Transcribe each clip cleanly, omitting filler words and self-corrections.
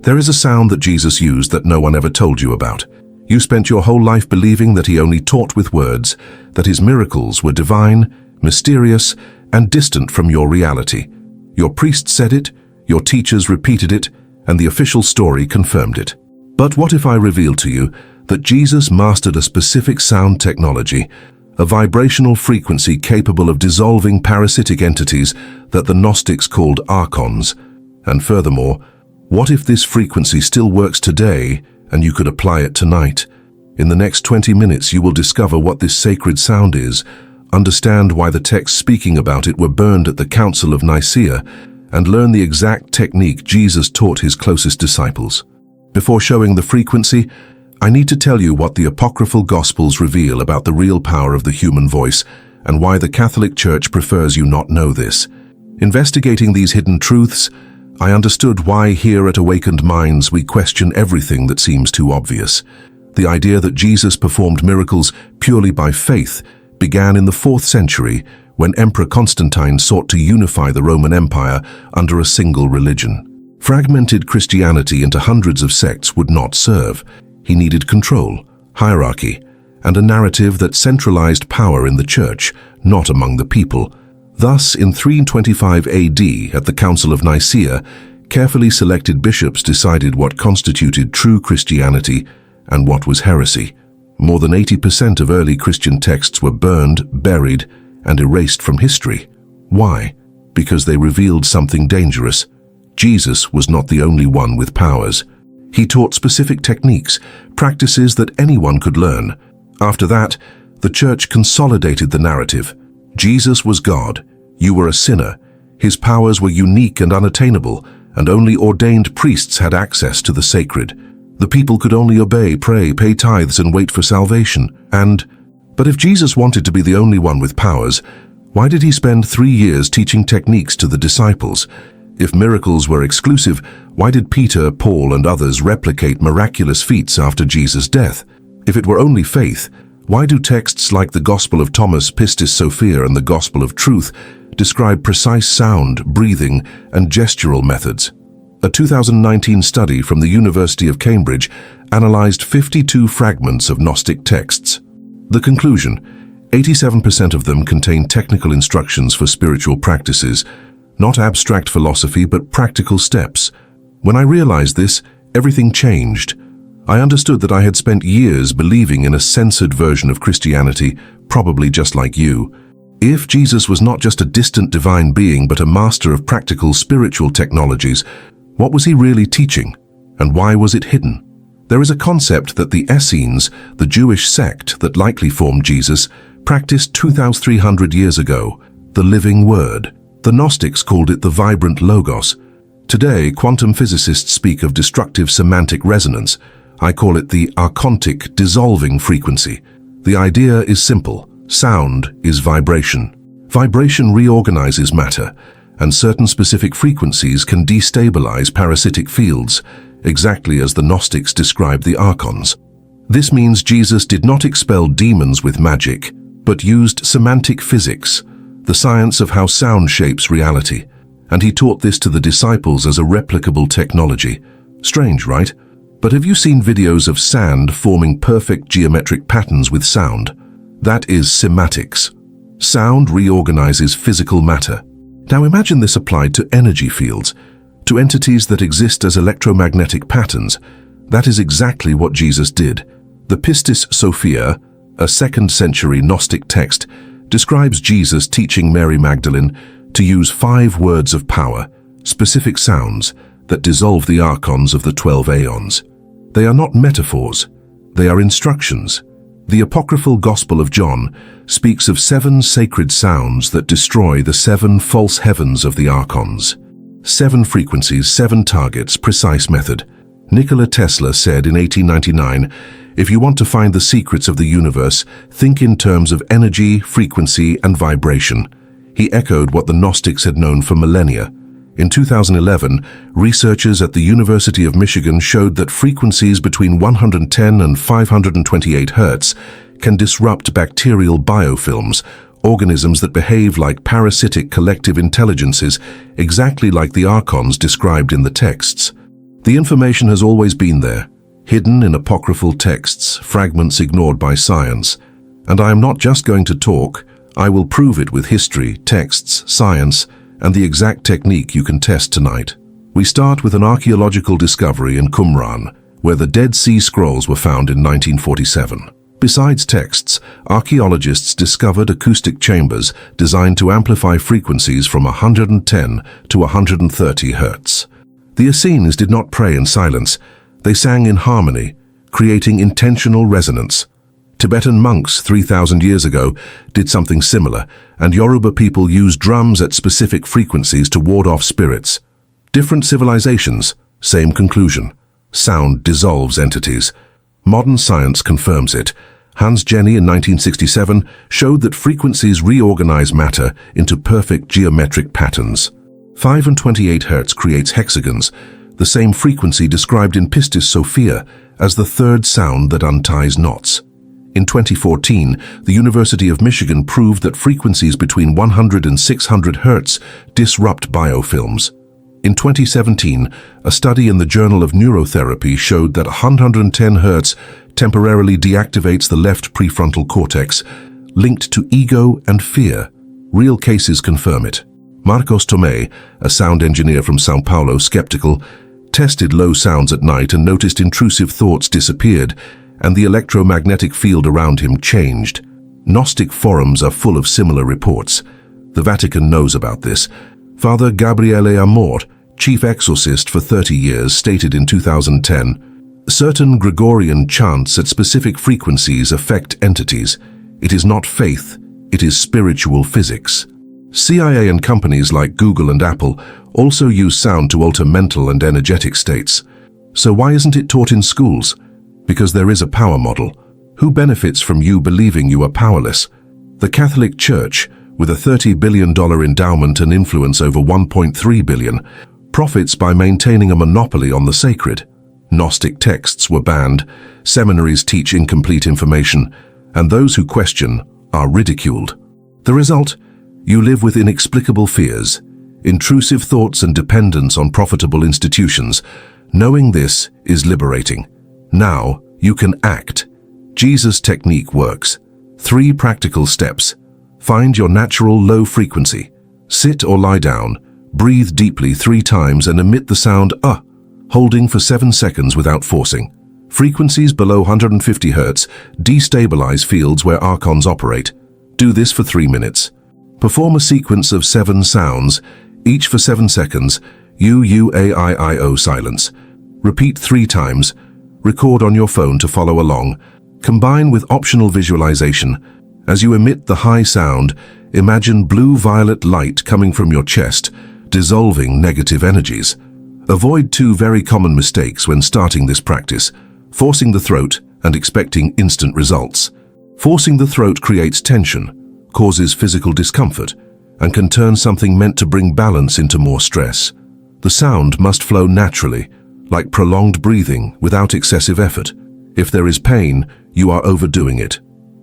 There is a sound that Jesus used that no one ever told you about. You spent your whole life believing that he only taught with words, that his miracles were divine, mysterious, and distant from your reality. Your priest said it, your teachers repeated it, and the official story confirmed it. But what if I revealed to you that Jesus mastered a specific sound technology, a vibrational frequency capable of dissolving parasitic entities that the Gnostics called Archons? And furthermore, what if this frequency still works today and you could apply it tonight? In the next 20 minutes you will discover what this sacred sound is, understand why the texts speaking about it were burned at the Council of Nicaea, and learn the exact technique Jesus taught his closest disciples. Before showing the frequency, I need to tell you what the apocryphal Gospels reveal about the real power of the human voice and why the Catholic Church prefers you not know this. Investigating these hidden truths, I understood why here at Awakened Minds we question everything that seems too obvious. The idea that Jesus performed miracles purely by faith began in the 4th century when Emperor Constantine sought to unify the Roman Empire under a single religion. Fragmented Christianity into hundreds of sects would not serve. He needed control, hierarchy, and a narrative that centralized power in the church, not among the people. Thus, in 325 AD, at the Council of Nicaea, carefully selected bishops decided what constituted true Christianity and what was heresy. More than 80% of early Christian texts were burned, buried, and erased from history. Why? Because they revealed something dangerous. Jesus was not the only one with powers. He taught specific techniques, practices that anyone could learn. After that, the church consolidated the narrative. Jesus was God. You were a sinner. His powers were unique and unattainable, and only ordained priests had access to the sacred. The people could only obey, pray, pay tithes, and wait for salvation. But if Jesus wanted to be the only one with powers, why did he spend 3 years teaching techniques to the disciples? If miracles were exclusive, why did Peter, Paul, and others replicate miraculous feats after Jesus' death? If it were only faith, why do texts like the Gospel of Thomas, Pistis Sophia, and the Gospel of Truth describe precise sound, breathing, and gestural methods? A 2019 study from the University of Cambridge analyzed 52 fragments of Gnostic texts. The conclusion: 87% of them contain technical instructions for spiritual practices, not abstract philosophy but practical steps. When I realized this, everything changed. I understood that I had spent years believing in a censored version of Christianity, probably just like you. If Jesus was not just a distant divine being but a master of practical spiritual technologies, what was he really teaching? And why was it hidden? There is a concept that the Essenes, the Jewish sect that likely formed Jesus, practiced 2,300 years ago, the living word. The Gnostics called it the vibrant logos. Today, quantum physicists speak of destructive semantic resonance. I call it the archontic dissolving frequency. The idea is simple. Sound is vibration. Vibration reorganizes matter, and certain specific frequencies can destabilize parasitic fields, exactly as the Gnostics described the Archons. This means Jesus did not expel demons with magic, but used semantic physics, the science of how sound shapes reality, and he taught this to the disciples as a replicable technology. Strange, right? But have you seen videos of sand forming perfect geometric patterns with sound? That is cymatics. Sound reorganizes physical matter. Now imagine this applied to energy fields, to entities that exist as electromagnetic patterns. That is exactly what Jesus did. The Pistis Sophia, a 2nd century Gnostic text, describes Jesus teaching Mary Magdalene to use 5 words of power, specific sounds, that dissolve the archons of the 12 aeons. They are not metaphors, they are instructions. The apocryphal Gospel of John speaks of 7 sacred sounds that destroy the 7 false heavens of the archons. 7 frequencies, 7 targets, precise method. Nikola Tesla said in 1899, "If you want to find the secrets of the universe, think in terms of energy, frequency, and vibration." He echoed what the Gnostics had known for millennia. In 2011, researchers at the University of Michigan showed that frequencies between 110 and 528 Hz can disrupt bacterial biofilms, organisms that behave like parasitic collective intelligences, exactly like the Archons described in the texts. The information has always been there, hidden in apocryphal texts, fragments ignored by science. And I am not just going to talk, I will prove it with history, texts, science, and the exact technique you can test tonight. We start with an archaeological discovery in Qumran, where the Dead Sea Scrolls were found in 1947. Besides texts, archaeologists discovered acoustic chambers designed to amplify frequencies from 110 to 130 Hz. The Essenes did not pray in silence, they sang in harmony, creating intentional resonance. Tibetan monks 3,000 years ago did something similar, and Yoruba people use drums at specific frequencies to ward off spirits. Different civilizations, same conclusion. Sound dissolves entities. Modern science confirms it. Hans Jenny in 1967 showed that frequencies reorganize matter into perfect geometric patterns. 5 and 28 Hz creates hexagons, the same frequency described in Pistis Sophia as the third sound that unties knots. In 2014, the University of Michigan proved that frequencies between 100 and 600 Hz disrupt biofilms. In 2017, a study in the Journal of Neurotherapy showed that 110 Hz temporarily deactivates the left prefrontal cortex, linked to ego and fear. Real cases confirm it. Marcos Tomé, a sound engineer from São Paulo, skeptical, tested low sounds at night and noticed intrusive thoughts disappeared, and the electromagnetic field around him changed. Gnostic forums are full of similar reports. The Vatican knows about this. Father Gabriele Amor, chief exorcist for 30 years, stated in 2010, certain Gregorian chants at specific frequencies affect entities. It is not faith, it is spiritual physics. CIA and companies like Google and Apple also use sound to alter mental and energetic states. So why isn't it taught in schools? Because there is a power model. Who benefits from you believing you are powerless? The Catholic Church, with a $30 billion endowment and influence over 1.3 billion, profits by maintaining a monopoly on the sacred. Gnostic texts were banned, seminaries teach incomplete information, and those who question are ridiculed. The result? You live with inexplicable fears, intrusive thoughts and dependence on profitable institutions. Knowing this is liberating. Now you can act. Jesus' technique works. 3 practical steps. Find your natural low frequency. Sit or lie down. Breathe deeply 3 times and emit the sound holding for 7 seconds without forcing. Frequencies below 150 Hz destabilize fields where Archons operate. Do this for 3 minutes. Perform a sequence of 7 sounds, each for 7 seconds, U-U-A-I-I-O silence. Repeat 3 times. Record on your phone to follow along. Combine with optional visualization. As you emit the high sound, imagine blue-violet light coming from your chest, dissolving negative energies. Avoid 2 very common mistakes when starting this practice: forcing the throat and expecting instant results. Forcing the throat creates tension, causes physical discomfort, and can turn something meant to bring balance into more stress. The sound must flow naturally, like prolonged breathing, without excessive effort. If there is pain, you are overdoing it.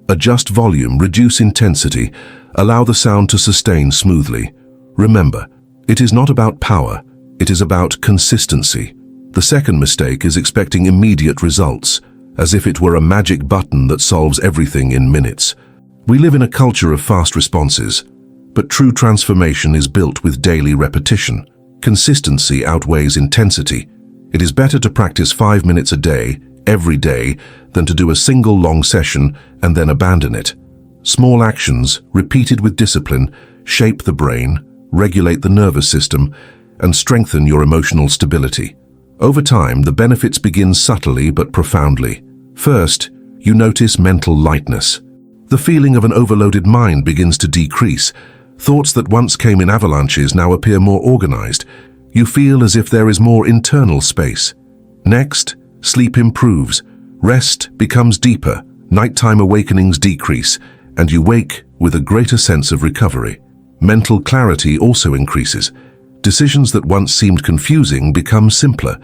Adjust volume, reduce intensity, allow the sound to sustain smoothly. Remember, it is not about power, it is about consistency. The second mistake is expecting immediate results, as if it were a magic button that solves everything in minutes. We live in a culture of fast responses, but true transformation is built with daily repetition. Consistency outweighs intensity. It is better to practice 5 minutes a day, every day, than to do a single long session and then abandon it. Small actions, repeated with discipline, shape the brain, regulate the nervous system, and strengthen your emotional stability. Over time, the benefits begin subtly but profoundly. First, you notice mental lightness. The feeling of an overloaded mind begins to decrease. Thoughts that once came in avalanches now appear more organized. You feel as if there is more internal space. Next, sleep improves. Rest becomes deeper. Nighttime awakenings decrease, and you wake with a greater sense of recovery. Mental clarity also increases. Decisions that once seemed confusing become simpler.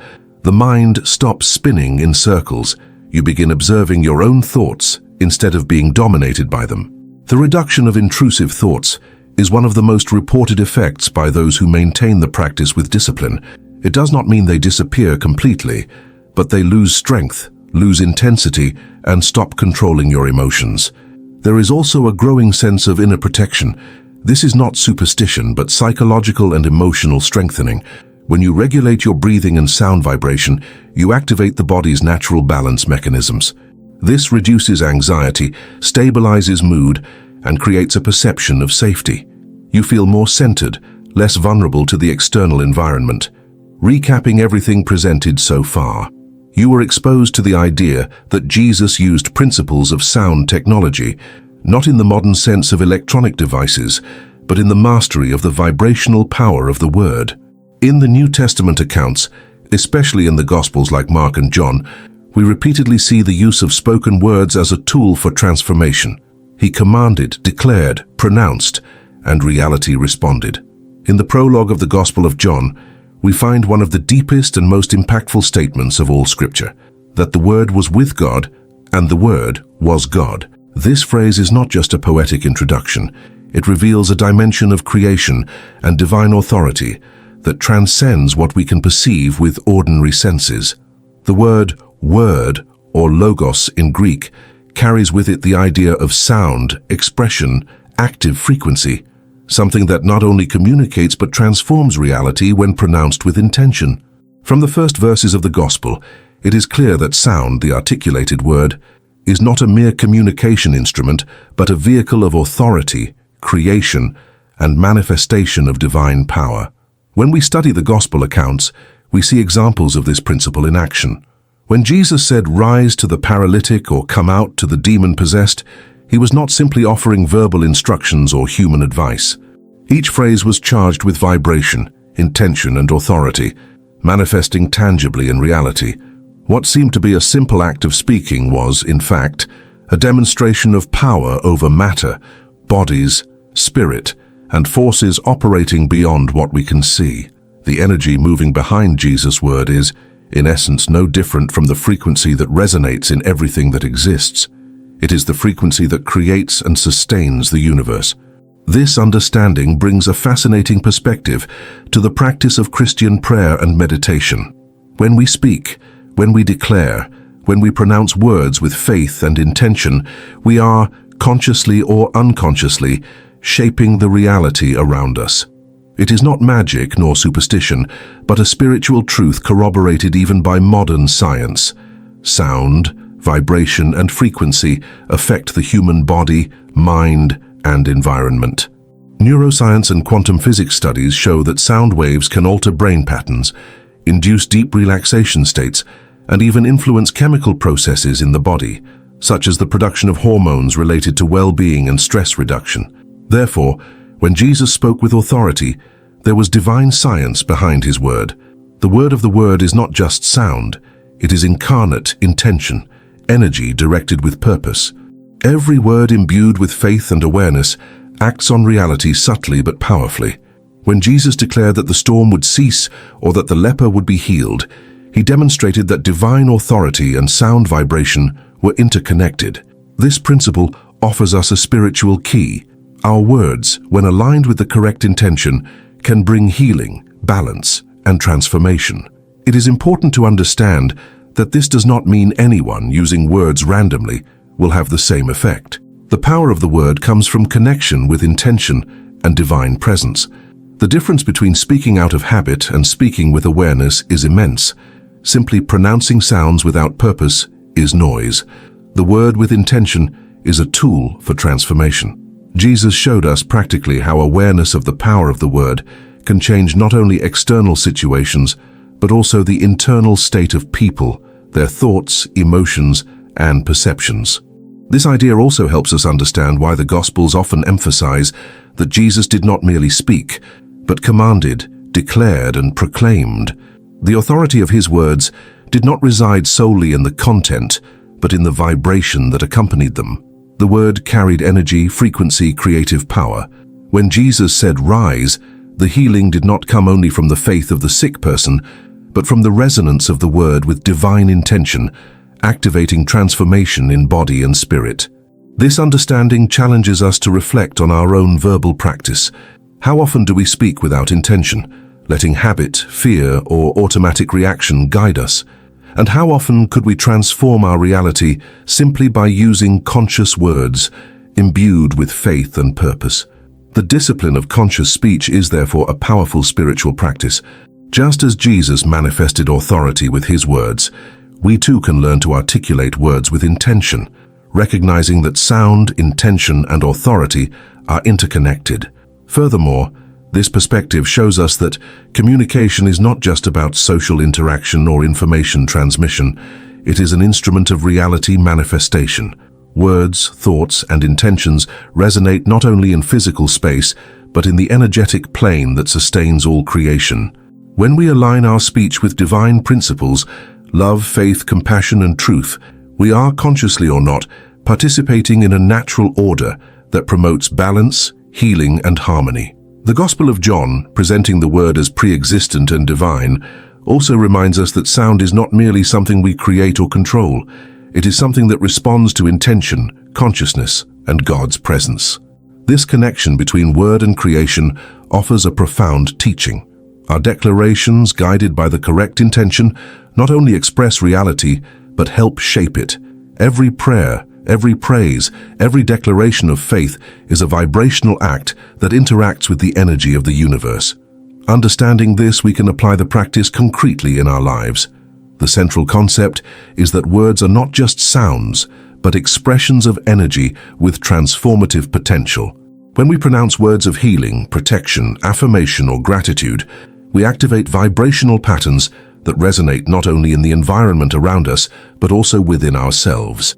The mind stops spinning in circles. You begin observing your own thoughts instead of being dominated by them. The reduction of intrusive thoughts is one of the most reported effects by those who maintain the practice with discipline. It does not mean they disappear completely, but they lose strength, lose intensity, and stop controlling your emotions. There is also a growing sense of inner protection. This is not superstition, but psychological and emotional strengthening. When you regulate your breathing and sound vibration, you activate the body's natural balance mechanisms. This reduces anxiety, stabilizes mood, and creates a perception of safety. You feel more centered, less vulnerable to the external environment. Recapping everything presented so far, you were exposed to the idea that Jesus used principles of sound technology, not in the modern sense of electronic devices, but in the mastery of the vibrational power of the Word. In the New Testament accounts, especially in the Gospels like Mark and John, we repeatedly see the use of spoken words as a tool for transformation. He commanded, declared, pronounced, and reality responded. In the prologue of the Gospel of John, we find one of the deepest and most impactful statements of all Scripture, that the Word was with God, and the Word was God. This phrase is not just a poetic introduction. It reveals a dimension of creation and divine authority that transcends what we can perceive with ordinary senses. The word word, or logos in Greek, carries with it the idea of sound, expression, active frequency, something that not only communicates but transforms reality when pronounced with intention. From the first verses of the Gospel, it is clear that sound, the articulated word, is not a mere communication instrument, but a vehicle of authority, creation, and manifestation of divine power. When we study the Gospel accounts, we see examples of this principle in action. When Jesus said, "Rise to the paralytic," or "Come out" to the demon-possessed, he was not simply offering verbal instructions or human advice. Each phrase was charged with vibration, intention, and authority, manifesting tangibly in reality. What seemed to be a simple act of speaking was, in fact, a demonstration of power over matter, bodies, spirit, and forces operating beyond what we can see. The energy moving behind Jesus' word is, in essence, no different from the frequency that resonates in everything that exists. It is the frequency that creates and sustains the universe. This understanding brings a fascinating perspective to the practice of Christian prayer and meditation. When we speak, when we declare, when we pronounce words with faith and intention, we are, consciously or unconsciously, shaping the reality around us. It is not magic nor superstition, but a spiritual truth corroborated even by modern science. Sound, vibration, and frequency affect the human body, mind, and environment. Neuroscience and quantum physics studies show that sound waves can alter brain patterns, induce deep relaxation states, and even influence chemical processes in the body, such as the production of hormones related to well-being and stress reduction. Therefore, when Jesus spoke with authority, there was divine science behind his word. The word of the Word is not just sound, it is incarnate intention, energy directed with purpose. Every word imbued with faith and awareness acts on reality subtly but powerfully. When Jesus declared that the storm would cease or that the leper would be healed, he demonstrated that divine authority and sound vibration were interconnected. This principle offers us a spiritual key. Our words, when aligned with the correct intention, can bring healing, balance, and transformation. It is important to understand that this does not mean anyone using words randomly will have the same effect. The power of the word comes from connection with intention and divine presence. The difference between speaking out of habit and speaking with awareness is immense. Simply pronouncing sounds without purpose is noise. The word with intention is a tool for transformation. Jesus showed us practically how awareness of the power of the word can change not only external situations, but also the internal state of people, their thoughts, emotions, and perceptions. This idea also helps us understand why the Gospels often emphasize that Jesus did not merely speak, but commanded, declared, and proclaimed. The authority of his words did not reside solely in the content, but in the vibration that accompanied them. The word carried energy, frequency, creative power. When Jesus said, "Rise," the healing did not come only from the faith of the sick person, but from the resonance of the word with divine intention, activating transformation in body and spirit. This understanding challenges us to reflect on our own verbal practice. How often do we speak without intention, letting habit, fear, or automatic reaction guide us? And how often could we transform our reality simply by using conscious words, imbued with faith and purpose? The discipline of conscious speech is therefore a powerful spiritual practice. Just as Jesus manifested authority with his words, we too can learn to articulate words with intention, recognizing that sound, intention, and authority are interconnected. Furthermore, this perspective shows us that communication is not just about social interaction or information transmission. It is an instrument of reality manifestation. Words, thoughts, and intentions resonate not only in physical space, but in the energetic plane that sustains all creation. When we align our speech with divine principles, love, faith, compassion, and truth, we are, consciously or not, participating in a natural order that promotes balance, healing, and harmony. The Gospel of John, presenting the Word as pre-existent and divine, also reminds us that sound is not merely something we create or control. It is something that responds to intention, consciousness, and God's presence. This connection between word and creation offers a profound teaching. Our declarations, guided by the correct intention, not only express reality, but help shape it. Every prayer, every praise, every declaration of faith is a vibrational act that interacts with the energy of the universe. Understanding this, we can apply the practice concretely in our lives. The central concept is that words are not just sounds, but expressions of energy with transformative potential. When we pronounce words of healing, protection, affirmation, or gratitude, we activate vibrational patterns that resonate not only in the environment around us, but also within ourselves.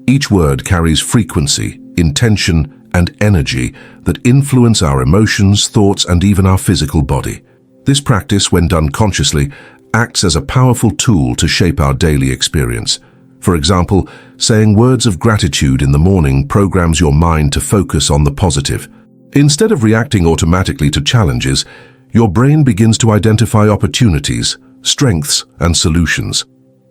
Each word carries frequency, intention, and energy that influence our emotions, thoughts, and even our physical body. This practice, when done consciously, acts as a powerful tool to shape our daily experience. For example, saying words of gratitude in the morning programs your mind to focus on the positive. Instead of reacting automatically to challenges, your brain begins to identify opportunities, strengths, and solutions.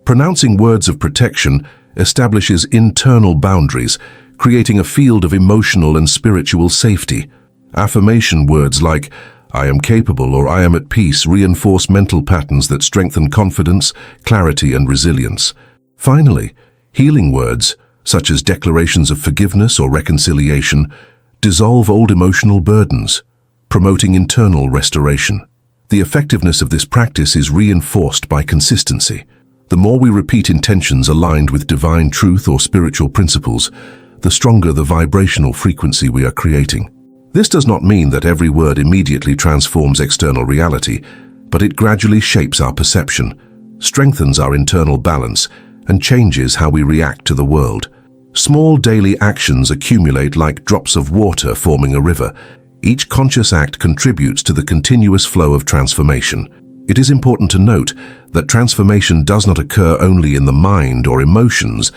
Pronouncing words of protection establishes internal boundaries, creating a field of emotional and spiritual safety. Affirmation words like "I am capable" or "I am at peace" reinforce mental patterns that strengthen confidence, clarity, and resilience. Finally, healing words, such as declarations of forgiveness or reconciliation, dissolve old emotional burdens, promoting internal restoration. The effectiveness of this practice is reinforced by consistency. The more we repeat intentions aligned with divine truth or spiritual principles, the stronger the vibrational frequency we are creating. This does not mean that every word immediately transforms external reality, but it gradually shapes our perception, strengthens our internal balance, and changes how we react to the world. Small daily actions accumulate like drops of water forming a river. Each conscious act contributes to the continuous flow of transformation. It is important to note that transformation does not occur only in the mind or emotions,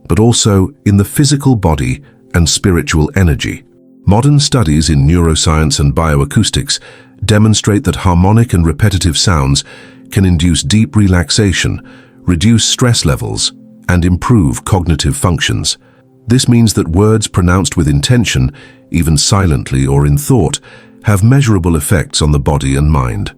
but also in the physical body and spiritual energy. Modern studies in neuroscience and bioacoustics demonstrate that harmonic and repetitive sounds can induce deep relaxation, reduce stress levels, and improve cognitive functions. This means that words pronounced with intention, even silently or in thought, have measurable effects on the body and mind.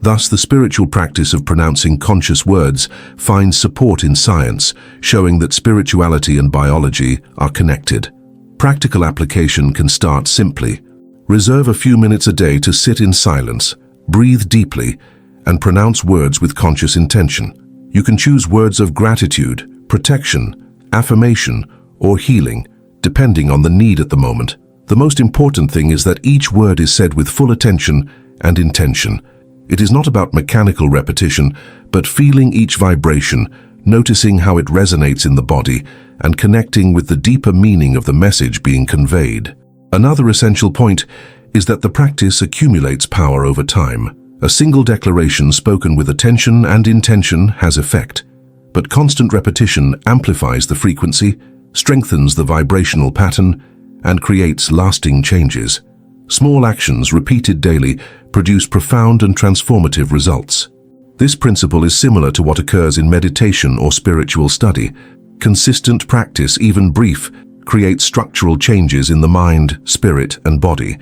Thus, the spiritual practice of pronouncing conscious words finds support in science, showing that spirituality and biology are connected. Practical application can start simply. Reserve a few minutes a day to sit in silence, breathe deeply, and pronounce words with conscious intention. You can choose words of gratitude, protection, affirmation, or healing, depending on the need at the moment. The most important thing is that each word is said with full attention and intention. It is not about mechanical repetition, but feeling each vibration, noticing how it resonates in the body, and connecting with the deeper meaning of the message being conveyed. Another essential point is that the practice accumulates power over time. A single declaration spoken with attention and intention has effect, but constant repetition amplifies the frequency, strengthens the vibrational pattern, and creates lasting changes. Small actions repeated daily produce profound and transformative results. This principle is similar to what occurs in meditation or spiritual study. Consistent practice, even brief, creates structural changes in the mind, spirit, and body,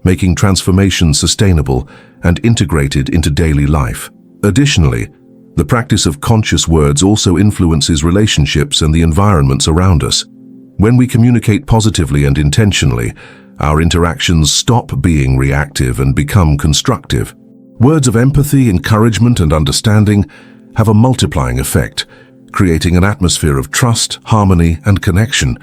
making transformation sustainable and integrated into daily life. Additionally, the practice of conscious words also influences relationships and the environments around us. When we communicate positively and intentionally, our interactions stop being reactive and become constructive. Words of empathy, encouragement, and understanding have a multiplying effect, creating an atmosphere of trust, harmony, and connection.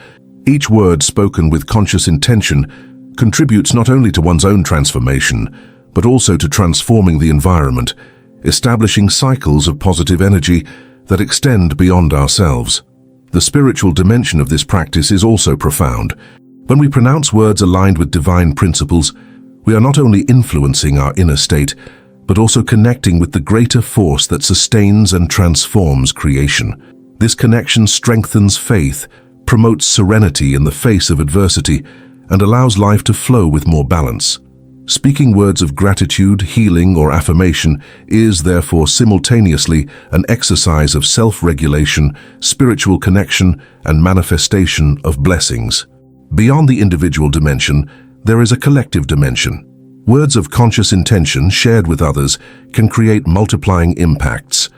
Each word spoken with conscious intention contributes not only to one's own transformation, but also to transforming the environment, establishing cycles of positive energy that extend beyond ourselves. The spiritual dimension of this practice is also profound. When we pronounce words aligned with divine principles, we are not only influencing our inner state, but also connecting with the greater force that sustains and transforms creation. This connection strengthens faith, promotes serenity in the face of adversity, and allows life to flow with more balance. Speaking words of gratitude, healing, or affirmation is therefore simultaneously an exercise of self-regulation, spiritual connection, and manifestation of blessings. Beyond the individual dimension, there is a collective dimension. Words of conscious intention shared with others can create multiplying impacts.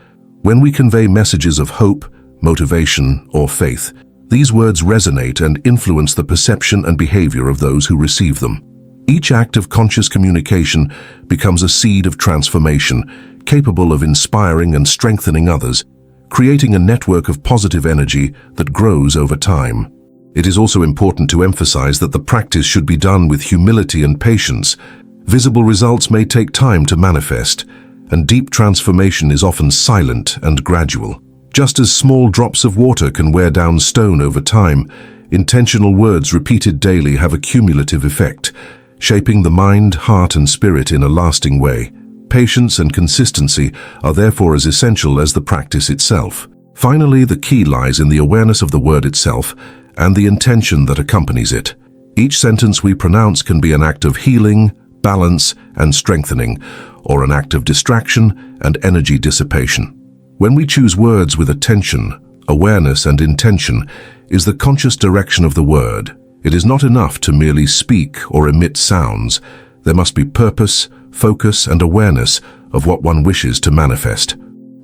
When we convey messages of hope, motivation, or faith, these words resonate and influence the perception and behavior of those who receive them. Each act of conscious communication becomes a seed of transformation, capable of inspiring and strengthening others, creating a network of positive energy that grows over time. It is also important to emphasize that the practice should be done with humility and patience. Visible results may take time to manifest, and deep transformation is often silent and gradual. Just as small drops of water can wear down stone over time, intentional words repeated daily have a cumulative effect, shaping the mind, heart, and spirit in a lasting way. Patience and consistency are therefore as essential as the practice itself. Finally, the key lies in the awareness of the word itself and the intention that accompanies it. Each sentence we pronounce can be an act of healing, balance, and strengthening, or an act of distraction and energy dissipation. When we choose words with attention, awareness, and intention is the conscious direction of the word. It is not enough to merely speak or emit sounds. There must be purpose, focus, and awareness of what one wishes to manifest.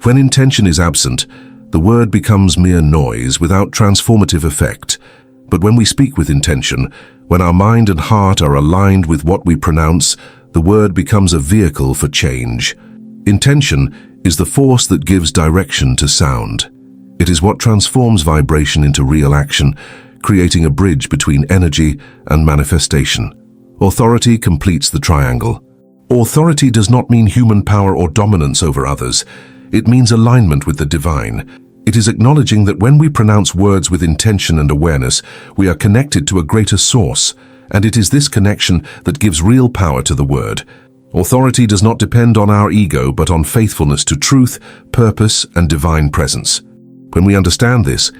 When intention is absent, the word becomes mere noise without transformative effect. But when we speak with intention, when our mind and heart are aligned with what we pronounce, the word becomes a vehicle for change. Intention is the force that gives direction to sound. It is what transforms vibration into real action, creating a bridge between energy and manifestation. Authority completes the triangle. Authority does not mean human power or dominance over others. It means alignment with the divine. It is acknowledging that when we pronounce words with intention and awareness, we are connected to a greater source, and it is this connection that gives real power to the word. Authority does not depend on our ego, but on faithfulness to truth, purpose, and divine presence. When we understand this,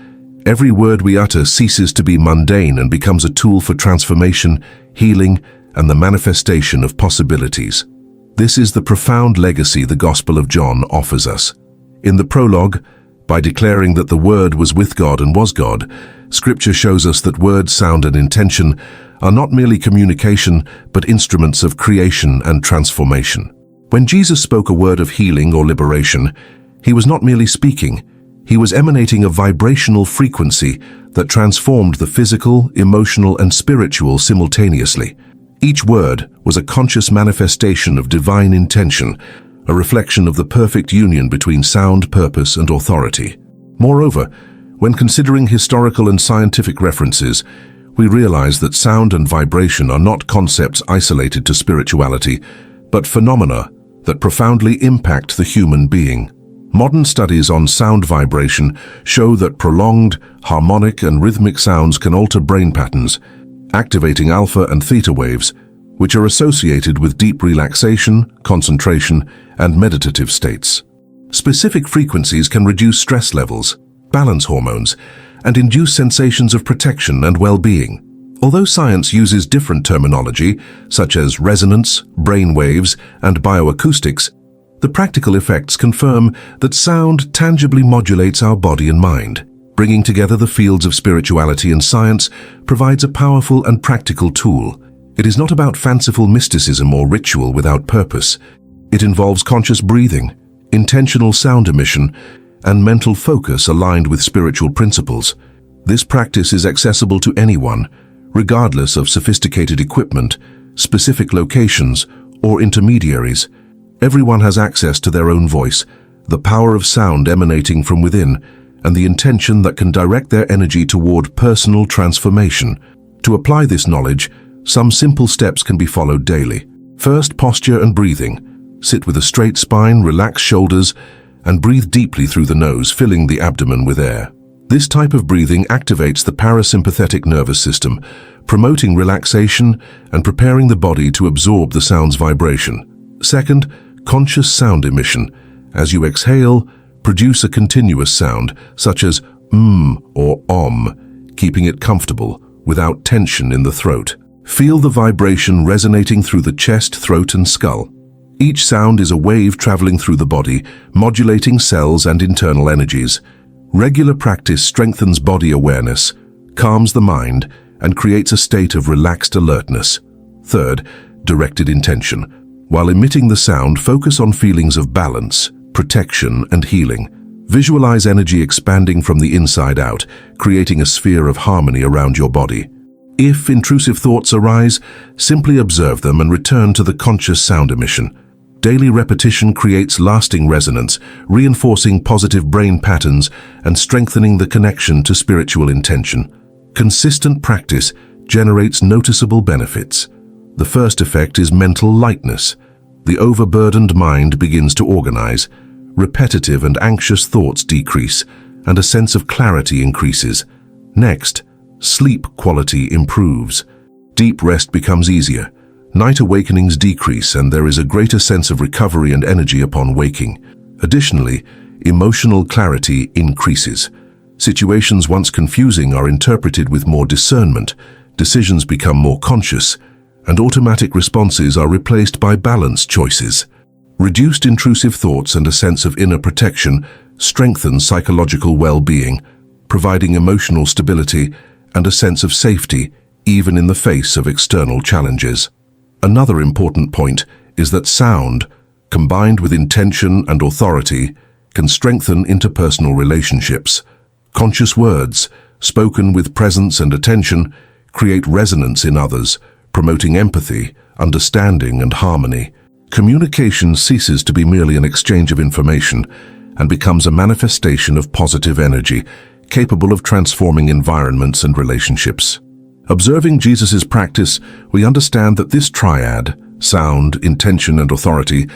every word we utter ceases to be mundane and becomes a tool for transformation, healing, and the manifestation of possibilities. This is the profound legacy the Gospel of John offers us. In the prologue, by declaring that the Word was with God and was God, Scripture shows us that word, sound, and intention are not merely communication, but instruments of creation and transformation. When Jesus spoke a word of healing or liberation, he was not merely speaking. He was emanating a vibrational frequency that transformed the physical, emotional, and spiritual simultaneously. Each word was a conscious manifestation of divine intention, a reflection of the perfect union between sound, purpose, and authority. Moreover, when considering historical and scientific references, we realize that sound and vibration are not concepts isolated to spirituality, but phenomena that profoundly impact the human being. Modern studies on sound vibration show that prolonged, harmonic, and rhythmic sounds can alter brain patterns, activating alpha and theta waves, which are associated with deep relaxation, concentration, and meditative states. Specific frequencies can reduce stress levels, balance hormones, and induce sensations of protection and well-being. Although science uses different terminology, such as resonance, brain waves, and bioacoustics, the practical effects confirm that sound tangibly modulates our body and mind. Bringing together the fields of spirituality and science provides a powerful and practical tool. It is not about fanciful mysticism or ritual without purpose. It involves conscious breathing, intentional sound emission, and mental focus aligned with spiritual principles. This practice is accessible to anyone, regardless of sophisticated equipment, specific locations, or intermediaries. Everyone has access to their own voice, the power of sound emanating from within, and the intention that can direct their energy toward personal transformation. To apply this knowledge, some simple steps can be followed daily. First, posture and breathing. Sit with a straight spine, relax shoulders, and breathe deeply through the nose, filling the abdomen with air. This type of breathing activates the parasympathetic nervous system, promoting relaxation and preparing the body to absorb the sound's vibration. Second, conscious sound emission. As you exhale, produce a continuous sound, such as or om, keeping it comfortable, without tension in the throat. Feel the vibration resonating through the chest, throat, and skull. Each sound is a wave traveling through the body, modulating cells and internal energies. Regular practice strengthens body awareness, calms the mind, and creates a state of relaxed alertness. Third, directed intention. While emitting the sound, focus on feelings of balance, protection, and healing. Visualize energy expanding from the inside out, creating a sphere of harmony around your body. If intrusive thoughts arise, simply observe them and return to the conscious sound emission. Daily repetition creates lasting resonance, reinforcing positive brain patterns and strengthening the connection to spiritual intention. Consistent practice generates noticeable benefits. The first effect is mental lightness. The overburdened mind begins to organize. Repetitive and anxious thoughts decrease, and a sense of clarity increases. Next, sleep quality improves. Deep rest becomes easier. Night awakenings decrease, and there is a greater sense of recovery and energy upon waking. Additionally, emotional clarity increases. Situations once confusing are interpreted with more discernment, decisions become more conscious, and automatic responses are replaced by balanced choices. Reduced intrusive thoughts and a sense of inner protection strengthen psychological well-being, providing emotional stability and a sense of safety even in the face of external challenges. Another important point is that sound, combined with intention and authority, can strengthen interpersonal relationships. Conscious words, spoken with presence and attention, create resonance in others, promoting empathy, understanding, and harmony. Communication ceases to be merely an exchange of information and becomes a manifestation of positive energy, capable of transforming environments and relationships. Observing Jesus' practice, we understand that this triad, sound, intention, and authority,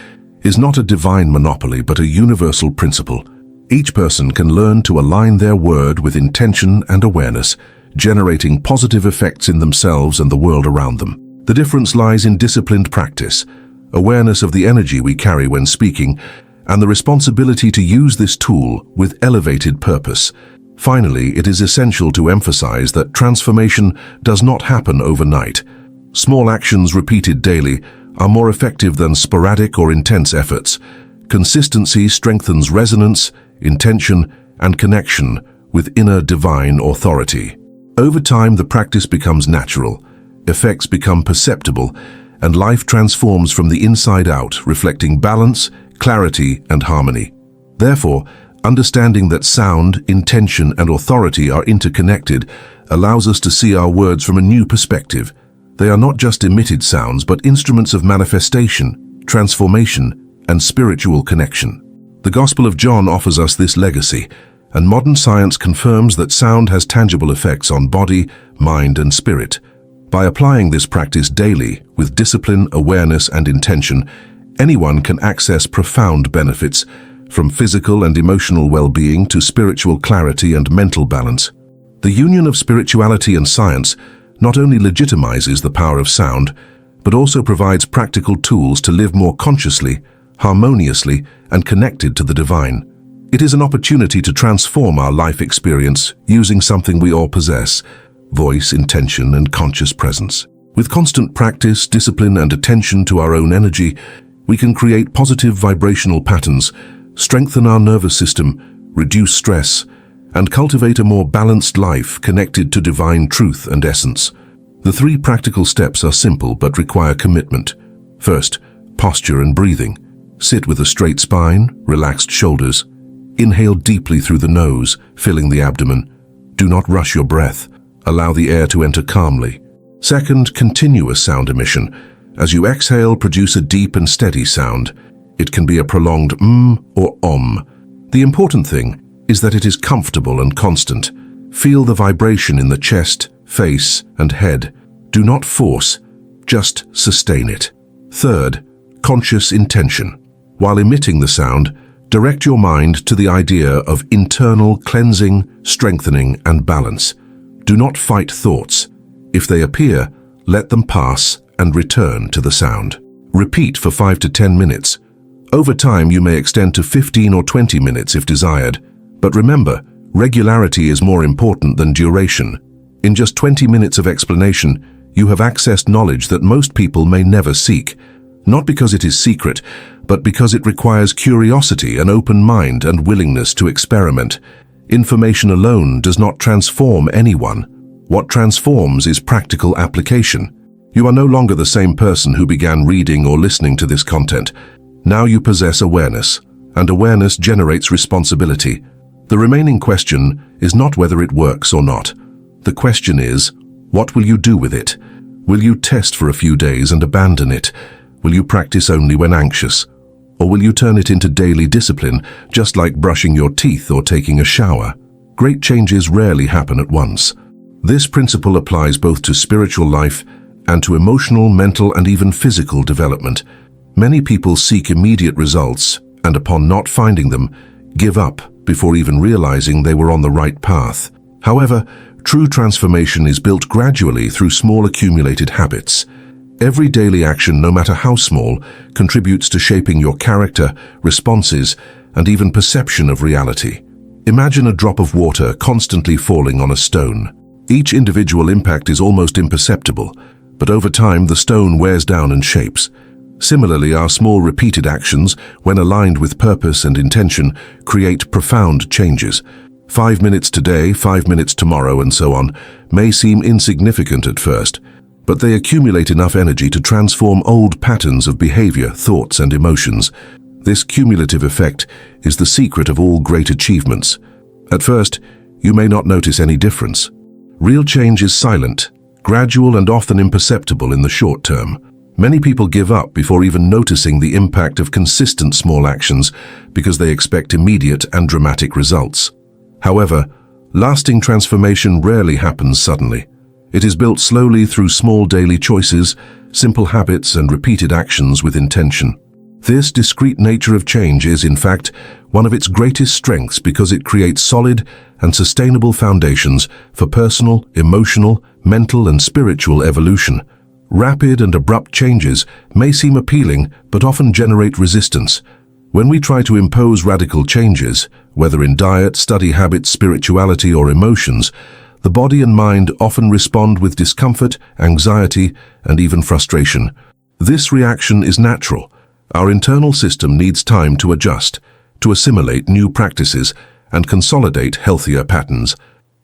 is not a divine monopoly but a universal principle. Each person can learn to align their word with intention and awareness, generating positive effects in themselves and the world around them. The difference lies in disciplined practice, awareness of the energy we carry when speaking, and the responsibility to use this tool with elevated purpose. Finally, it is essential to emphasize that transformation does not happen overnight. Small actions repeated daily are more effective than sporadic or intense efforts. Consistency strengthens resonance, intention, and connection with inner divine authority. Over time, the practice becomes natural, effects become perceptible, and life transforms from the inside out, reflecting balance, clarity, and harmony. Therefore, understanding that sound, intention, and authority are interconnected allows us to see our words from a new perspective. They are not just emitted sounds, but instruments of manifestation, transformation, and spiritual connection. The Gospel of John offers us this legacy, and modern science confirms that sound has tangible effects on body, mind, and spirit. By applying this practice daily, with discipline, awareness, and intention, anyone can access profound benefits, from physical and emotional well-being to spiritual clarity and mental balance. The union of spirituality and science not only legitimizes the power of sound, but also provides practical tools to live more consciously, harmoniously, and connected to the divine. It is an opportunity to transform our life experience using something we all possess: voice, intention, and conscious presence. With constant practice, discipline, and attention to our own energy, we can create positive vibrational patterns, strengthen our nervous system, reduce stress, and cultivate a more balanced life connected to divine truth and essence. The 3 practical steps are simple but require commitment. First, posture and breathing. Sit with a straight spine, relaxed shoulders. Inhale deeply through the nose, filling the abdomen. Do not rush your breath. Allow the air to enter calmly. Second, continuous sound emission. As you exhale, produce a deep and steady sound. It can be a prolonged or om. The important thing is that it is comfortable and constant. Feel the vibration in the chest, face, and head. Do not force, just sustain it. Third, conscious intention. While emitting the sound, direct your mind to the idea of internal cleansing, strengthening, and balance. Do not fight thoughts. If they appear, let them pass and return to the sound. Repeat for 5 to 10 minutes. Over time, you may extend to 15 or 20 minutes if desired. But remember, regularity is more important than duration. In just 20 minutes of explanation, you have accessed knowledge that most people may never seek. Not because it is secret, but because it requires curiosity, an open mind, and willingness to experiment. Information alone does not transform anyone. What transforms is practical application. You are no longer the same person who began reading or listening to this content. Now you possess awareness, and awareness generates responsibility. The remaining question is not whether it works or not. The question is, what will you do with it? Will you test for a few days and abandon it? Will you practice only when anxious? Or will you turn it into daily discipline, just like brushing your teeth or taking a shower? Great changes rarely happen at once. This principle applies both to spiritual life and to emotional, mental, and even physical development. Many people seek immediate results and, upon not finding them, give up before even realizing they were on the right path. However, true transformation is built gradually through small accumulated habits. Every daily action, no matter how small, contributes to shaping your character, responses, and even perception of reality. Imagine a drop of water constantly falling on a stone. Each individual impact is almost imperceptible, but over time the stone wears down and shapes. Similarly, our small repeated actions, when aligned with purpose and intention, create profound changes. 5 minutes today, 5 minutes tomorrow, and so on, may seem insignificant at first, but they accumulate enough energy to transform old patterns of behavior, thoughts, and emotions. This cumulative effect is the secret of all great achievements. At first, you may not notice any difference. Real change is silent, gradual, and often imperceptible in the short term. Many people give up before even noticing the impact of consistent small actions because they expect immediate and dramatic results. However, lasting transformation rarely happens suddenly. It is built slowly through small daily choices, simple habits, and repeated actions with intention. This discrete nature of change is, in fact, one of its greatest strengths because it creates solid and sustainable foundations for personal, emotional, mental, and spiritual evolution. Rapid and abrupt changes may seem appealing, but often generate resistance. When we try to impose radical changes, whether in diet, study habits, spirituality, or emotions, the body and mind often respond with discomfort, anxiety, and even frustration. This reaction is natural. Our internal system needs time to adjust, to assimilate new practices, and consolidate healthier patterns.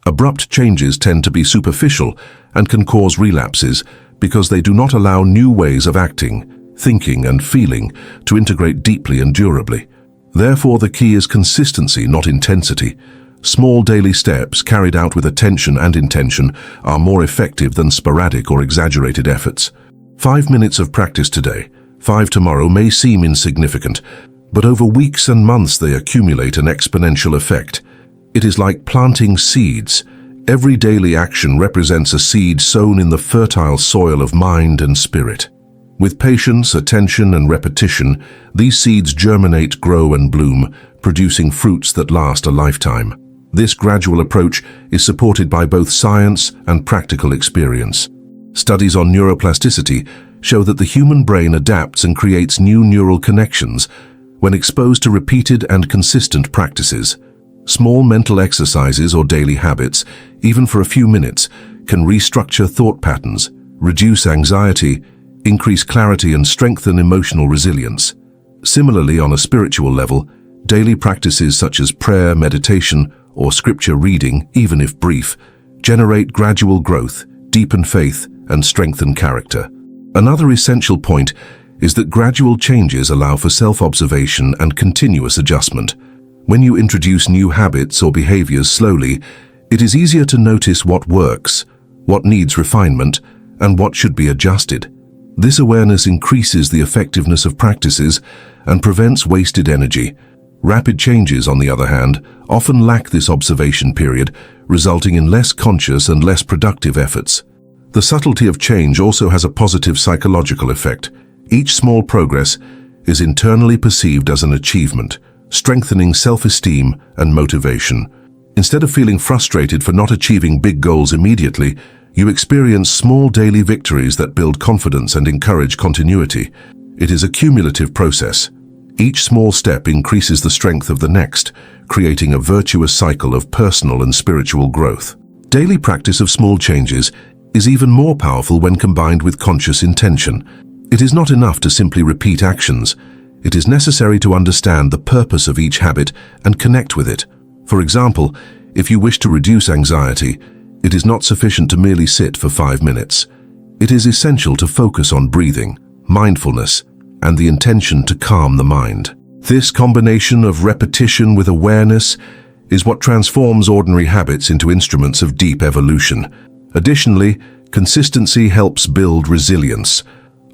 Abrupt changes tend to be superficial and can cause relapses because they do not allow new ways of acting, thinking, and feeling to integrate deeply and durably. Therefore, the key is consistency, not intensity. Small daily steps carried out with attention and intention are more effective than sporadic or exaggerated efforts. 5 minutes of practice today, 5 tomorrow may seem insignificant, but over weeks and months they accumulate an exponential effect. It is like planting seeds. Every daily action represents a seed sown in the fertile soil of mind and spirit. With patience, attention, and repetition, these seeds germinate, grow, and bloom, producing fruits that last a lifetime. This gradual approach is supported by both science and practical experience. Studies on neuroplasticity show that the human brain adapts and creates new neural connections when exposed to repeated and consistent practices. Small mental exercises or daily habits, even for a few minutes, can restructure thought patterns, reduce anxiety, increase clarity, and strengthen emotional resilience. Similarly, on a spiritual level, daily practices such as prayer, meditation, or scripture reading, even if brief, generate gradual growth, deepen faith, and strengthen character. Another essential point is that gradual changes allow for self-observation and continuous adjustment. When you introduce new habits or behaviors slowly, it is easier to notice what works, what needs refinement, and what should be adjusted. This awareness increases the effectiveness of practices and prevents wasted energy. Rapid changes, on the other hand, often lack this observation period, resulting in less conscious and less productive efforts. The subtlety of change also has a positive psychological effect. Each small progress is internally perceived as an achievement, strengthening self-esteem and motivation. Instead of feeling frustrated for not achieving big goals immediately, you experience small daily victories that build confidence and encourage continuity. It is a cumulative process. Each small step increases the strength of the next, creating a virtuous cycle of personal and spiritual growth. Daily practice of small changes is even more powerful when combined with conscious intention. It is not enough to simply repeat actions. It is necessary to understand the purpose of each habit and connect with it. For example, if you wish to reduce anxiety, it is not sufficient to merely sit for 5 minutes. It is essential to focus on breathing, mindfulness, and the intention to calm the mind. This combination of repetition with awareness is what transforms ordinary habits into instruments of deep evolution. Additionally, consistency helps build resilience.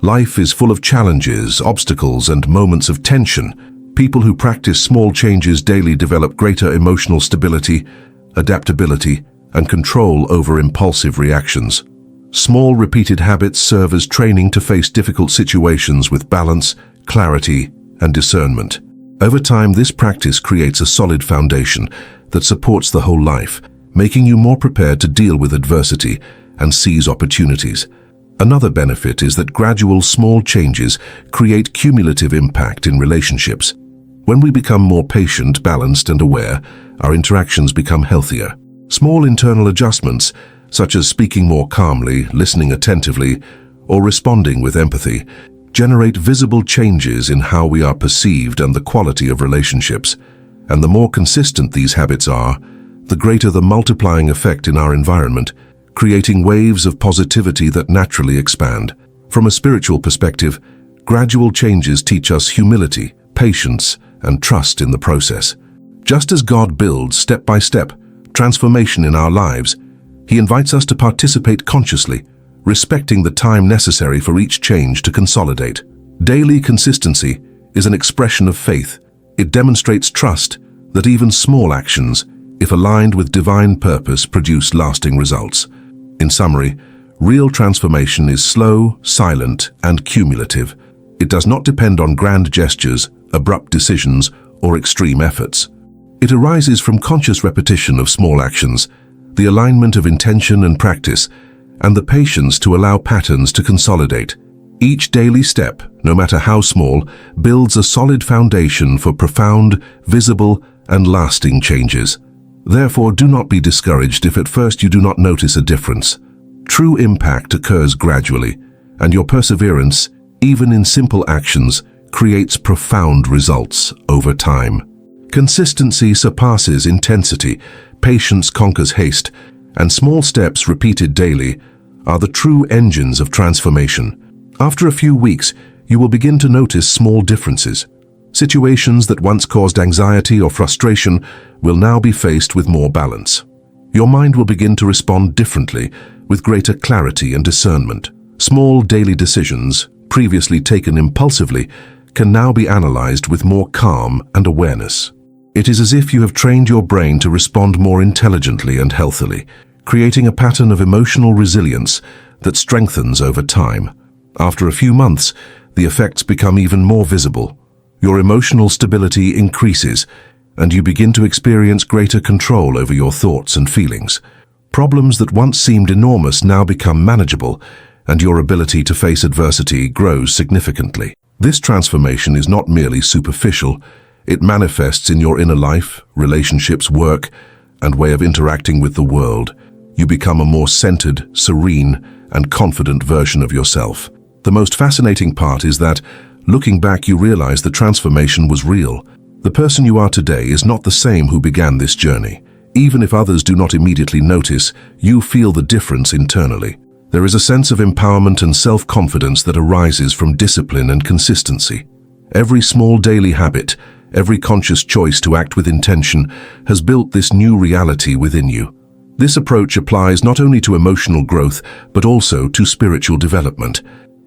Life is full of challenges, obstacles, and moments of tension. People who practice small changes daily develop greater emotional stability, adaptability, and control over impulsive reactions. Small repeated habits serve as training to face difficult situations with balance, clarity, and discernment. Over time, this practice creates a solid foundation that supports the whole life, making you more prepared to deal with adversity and seize opportunities. Another benefit is that gradual small changes create cumulative impact in relationships. When we become more patient, balanced, and aware, our interactions become healthier. Small internal adjustments, such as speaking more calmly, listening attentively, or responding with empathy, generate visible changes in how we are perceived and the quality of relationships. And the more consistent these habits are, the greater the multiplying effect in our environment, creating waves of positivity that naturally expand. From a spiritual perspective, gradual changes teach us humility, patience, and trust in the process. Just as God builds, step by step, transformation in our lives, He invites us to participate consciously, respecting the time necessary for each change to consolidate. Daily consistency is an expression of faith. It demonstrates trust that even small actions, if aligned with divine purpose, produce lasting results. In summary, real transformation is slow, silent, and cumulative. It does not depend on grand gestures, abrupt decisions, or extreme efforts. It arises from conscious repetition of small actions, the alignment of intention and practice, and the patience to allow patterns to consolidate. Each daily step, no matter how small, builds a solid foundation for profound, visible, and lasting changes. Therefore, do not be discouraged if at first you do not notice a difference. True impact occurs gradually, and your perseverance, even in simple actions, creates profound results over time. Consistency surpasses intensity, patience conquers haste, and small steps repeated daily are the true engines of transformation. After a few weeks, you will begin to notice small differences. Situations that once caused anxiety or frustration will now be faced with more balance. Your mind will begin to respond differently, with greater clarity and discernment. Small daily decisions, previously taken impulsively, can now be analyzed with more calm and awareness. It is as if you have trained your brain to respond more intelligently and healthily, creating a pattern of emotional resilience that strengthens over time. After a few months, the effects become even more visible. Your emotional stability increases, and you begin to experience greater control over your thoughts and feelings. Problems that once seemed enormous now become manageable, and your ability to face adversity grows significantly. This transformation is not merely superficial. It manifests in your inner life, relationships, work, and way of interacting with the world. You become a more centered, serene, and confident version of yourself. The most fascinating part is that, looking back, you realize the transformation was real. The person you are today is not the same who began this journey. Even if others do not immediately notice, you feel the difference internally. There is a sense of empowerment and self-confidence that arises from discipline and consistency. Every small daily habit, every conscious choice to act with intention has built this new reality within you. This approach applies not only to emotional growth, but also to spiritual development.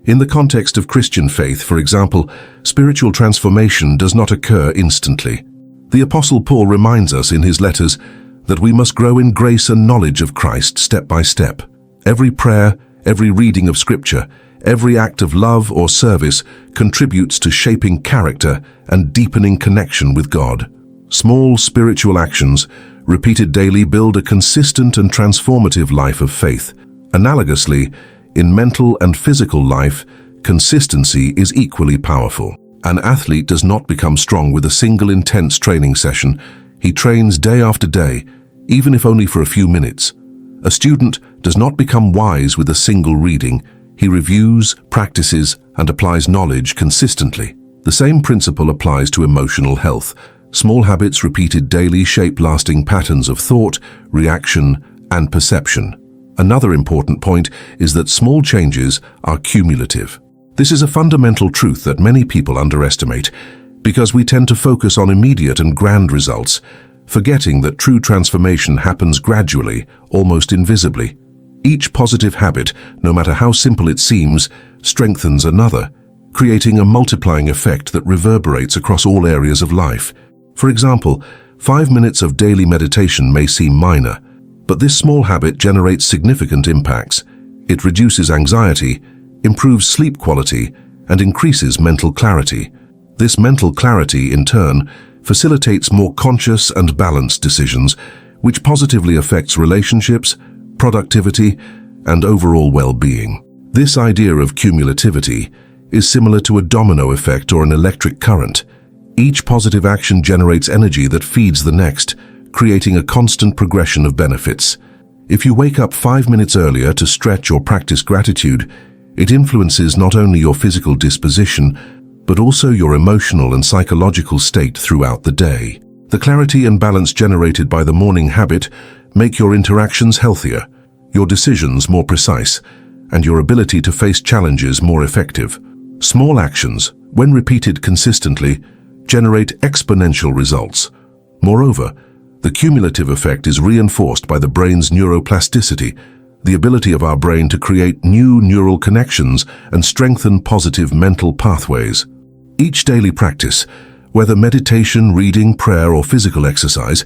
In the context of Christian faith, for example, spiritual transformation does not occur instantly. The Apostle Paul reminds us in his letters that we must grow in grace and knowledge of Christ step by step. Every prayer, every reading of Scripture, every act of love or service contributes to shaping character and deepening connection with God. Small spiritual actions, repeated daily, build a consistent and transformative life of faith. Analogously, in mental and physical life, consistency is equally powerful. An athlete does not become strong with a single intense training session. He trains day after day, even if only for a few minutes. A student does not become wise with a single reading. He reviews, practices, and applies knowledge consistently. The same principle applies to emotional health. Small habits repeated daily shape lasting patterns of thought, reaction, and perception. Another important point is that small changes are cumulative. This is a fundamental truth that many people underestimate because we tend to focus on immediate and grand results, forgetting that true transformation happens gradually, almost invisibly. Each positive habit, no matter how simple it seems, strengthens another, creating a multiplying effect that reverberates across all areas of life. For example, 5 minutes of daily meditation may seem minor, but this small habit generates significant impacts. It reduces anxiety, improves sleep quality, and increases mental clarity. This mental clarity, in turn, facilitates more conscious and balanced decisions, which positively affects relationships, productivity, and overall well-being. This idea of cumulativity is similar to a domino effect or an electric current. Each positive action generates energy that feeds the next, creating a constant progression of benefits. If you wake up 5 minutes earlier to stretch or practice gratitude, it influences not only your physical disposition, but also your emotional and psychological state throughout the day. The clarity and balance generated by the morning habit make your interactions healthier, your decisions more precise, and your ability to face challenges more effective. Small actions, when repeated consistently, generate exponential results. Moreover, the cumulative effect is reinforced by the brain's neuroplasticity, the ability of our brain to create new neural connections and strengthen positive mental pathways. Each daily practice, whether meditation, reading, prayer, or physical exercise,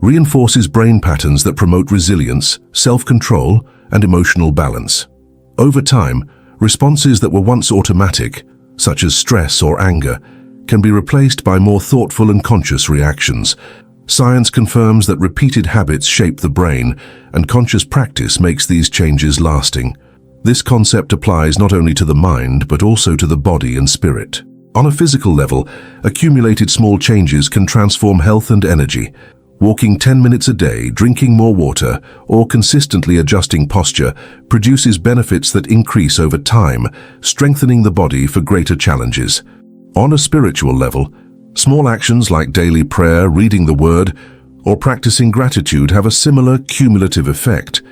reinforces brain patterns that promote resilience, self-control, and emotional balance. Over time, responses that were once automatic, such as stress or anger, can be replaced by more thoughtful and conscious reactions. Science confirms that repeated habits shape the brain, and conscious practice makes these changes lasting. This concept applies not only to the mind, but also to the body and spirit. On a physical level, accumulated small changes can transform health and energy. Walking 10 minutes a day, drinking more water, or consistently adjusting posture produces benefits that increase over time, strengthening the body for greater challenges. On a spiritual level, small actions like daily prayer, reading the Word, or practicing gratitude have a similar cumulative effect.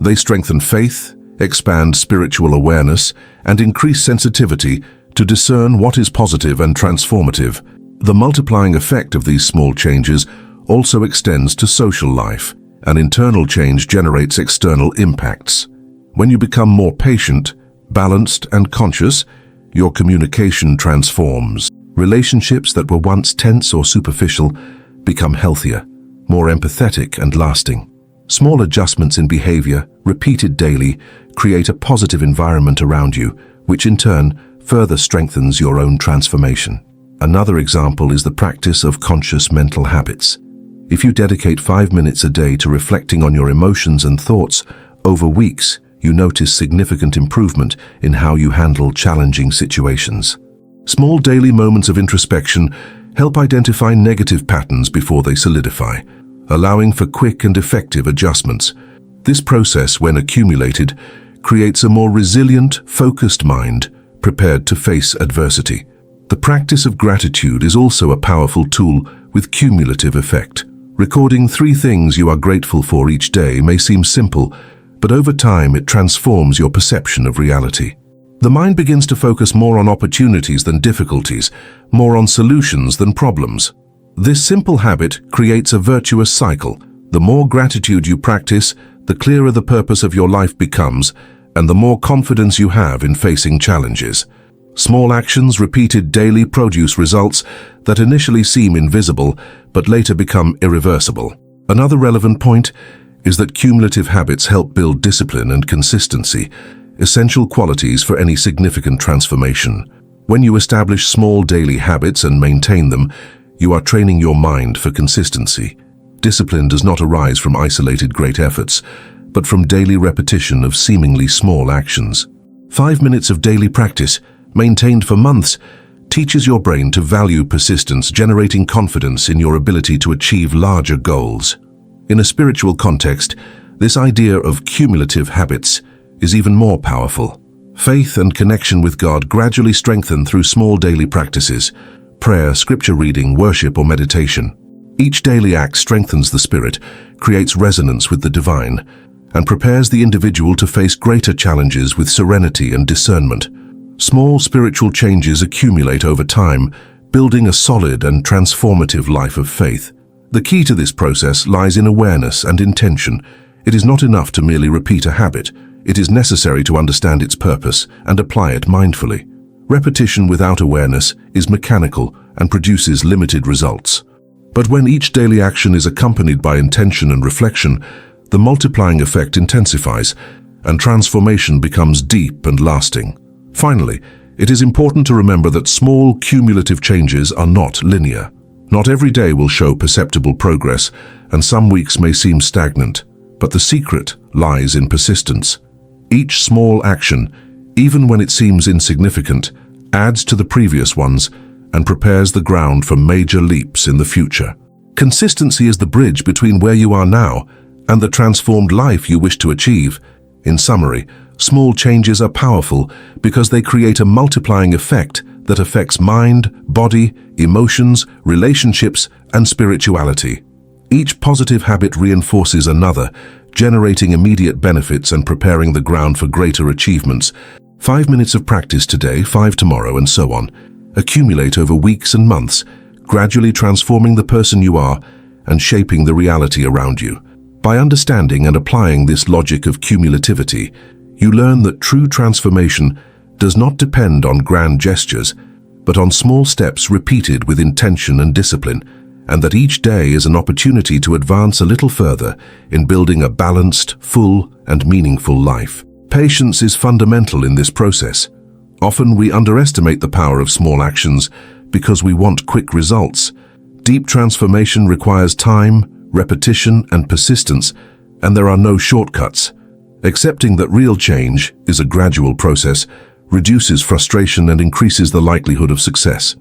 They strengthen faith, expand spiritual awareness, and increase sensitivity to discern what is positive and transformative. The multiplying effect of these small changes also extends to social life. An internal change generates external impacts. When you become more patient, balanced, and conscious, your communication transforms. Relationships that were once tense or superficial become healthier, more empathetic, and lasting. Small adjustments in behavior, repeated daily, create a positive environment around you, which in turn further strengthens your own transformation. Another example is the practice of conscious mental habits. If you dedicate 5 minutes a day to reflecting on your emotions and thoughts, over weeks, you notice significant improvement in how you handle challenging situations. Small daily moments of introspection help identify negative patterns before they solidify, allowing for quick and effective adjustments. This process, when accumulated, creates a more resilient, focused mind, prepared to face adversity. The practice of gratitude is also a powerful tool with cumulative effect. Recording 3 things you are grateful for each day may seem simple, but over time it transforms your perception of reality. The mind begins to focus more on opportunities than difficulties, more on solutions than problems. This simple habit creates a virtuous cycle. The more gratitude you practice, the clearer the purpose of your life becomes, and the more confidence you have in facing challenges. Small actions repeated daily produce results that initially seem invisible, but later become irreversible. Another relevant point is that cumulative habits help build discipline and consistency, essential qualities for any significant transformation. When you establish small daily habits and maintain them, you are training your mind for consistency. Discipline does not arise from isolated great efforts, but from daily repetition of seemingly small actions. 5 minutes of daily practice, maintained for months, teaches your brain to value persistence, generating confidence in your ability to achieve larger goals. In a spiritual context, this idea of cumulative habits is even more powerful. Faith and connection with God gradually strengthen through small daily practices: prayer, scripture reading, worship, or meditation. Each daily act strengthens the spirit, creates resonance with the divine, and prepares the individual to face greater challenges with serenity and discernment. Small spiritual changes accumulate over time, building a solid and transformative life of faith. The key to this process lies in awareness and intention. It is not enough to merely repeat a habit. It is necessary to understand its purpose and apply it mindfully. Repetition without awareness is mechanical and produces limited results. But when each daily action is accompanied by intention and reflection, the multiplying effect intensifies, and transformation becomes deep and lasting. Finally, it is important to remember that small cumulative changes are not linear. Not every day will show perceptible progress, and some weeks may seem stagnant, but the secret lies in persistence. Each small action, even when it seems insignificant, adds to the previous ones and prepares the ground for major leaps in the future. Consistency is the bridge between where you are now and the transformed life you wish to achieve. In summary, small changes are powerful because they create a multiplying effect that affects mind, body, emotions, relationships, and spirituality. Each positive habit reinforces another, generating immediate benefits and preparing the ground for greater achievements. 5 minutes of practice today, 5 tomorrow, and so on, accumulate over weeks and months, gradually transforming the person you are and shaping the reality around you. By understanding and applying this logic of cumulativity, you learn that true transformation does not depend on grand gestures, but on small steps repeated with intention and discipline, and that each day is an opportunity to advance a little further in building a balanced, full, and meaningful life. Patience is fundamental in this process. Often we underestimate the power of small actions because we want quick results. Deep transformation requires time, repetition, and persistence, and there are no shortcuts. Accepting that real change is a gradual process reduces frustration and increases the likelihood of success.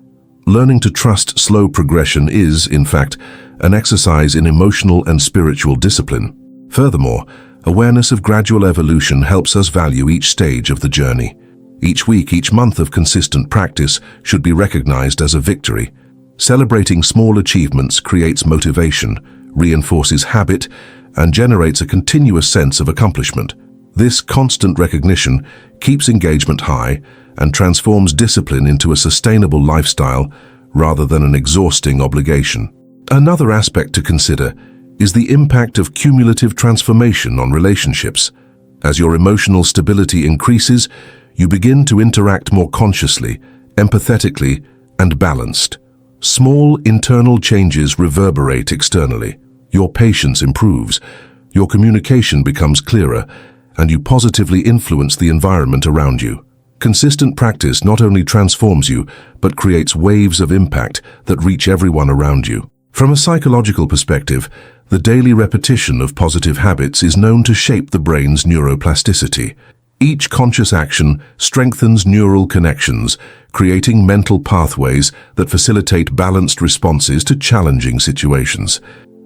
Learning to trust slow progression is, in fact, an exercise in emotional and spiritual discipline. Furthermore, awareness of gradual evolution helps us value each stage of the journey. Each week, each month of consistent practice should be recognized as a victory. Celebrating small achievements creates motivation, reinforces habit, and generates a continuous sense of accomplishment. This constant recognition keeps engagement high and transforms discipline into a sustainable lifestyle rather than an exhausting obligation. Another aspect to consider is the impact of cumulative transformation on relationships. As your emotional stability increases, you begin to interact more consciously, empathetically, and balanced. Small internal changes reverberate externally. Your patience improves, your communication becomes clearer, and you positively influence the environment around you. Consistent practice not only transforms you, but creates waves of impact that reach everyone around you. From a psychological perspective, the daily repetition of positive habits is known to shape the brain's neuroplasticity. Each conscious action strengthens neural connections, creating mental pathways that facilitate balanced responses to challenging situations.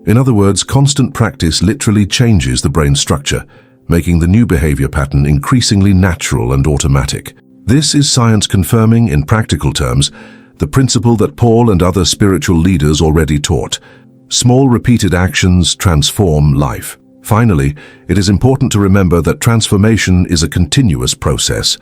In other words, constant practice literally changes the brain structure, making the new behavior pattern increasingly natural and automatic. This is science confirming, in practical terms, the principle that Paul and other spiritual leaders already taught. Small repeated actions transform life. Finally, it is important to remember that transformation is a continuous process.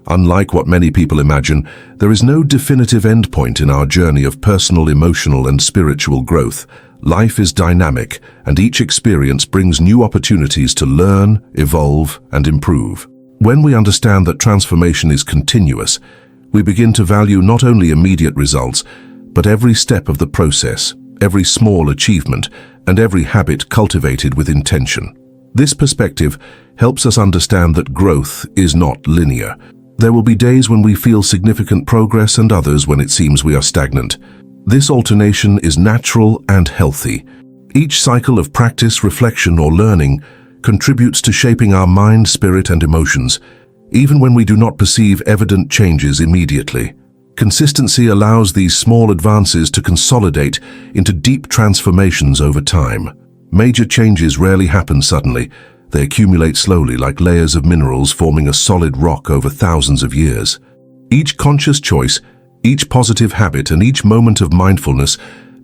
Unlike what many people imagine, there is no definitive endpoint in our journey of personal, emotional, and spiritual growth. Life is dynamic, and each experience brings new opportunities to learn, evolve, and improve. When we understand that transformation is continuous, we begin to value not only immediate results, but every step of the process, every small achievement, and every habit cultivated with intention. This perspective helps us understand that growth is not linear. There will be days when we feel significant progress and others when it seems we are stagnant. This alternation is natural and healthy. Each cycle of practice, reflection, or learning contributes to shaping our mind, spirit, and emotions, even when we do not perceive evident changes immediately. Consistency allows these small advances to consolidate into deep transformations over time. Major changes rarely happen suddenly. They accumulate slowly like layers of minerals forming a solid rock over thousands of years. Each conscious choice, each positive habit, and each moment of mindfulness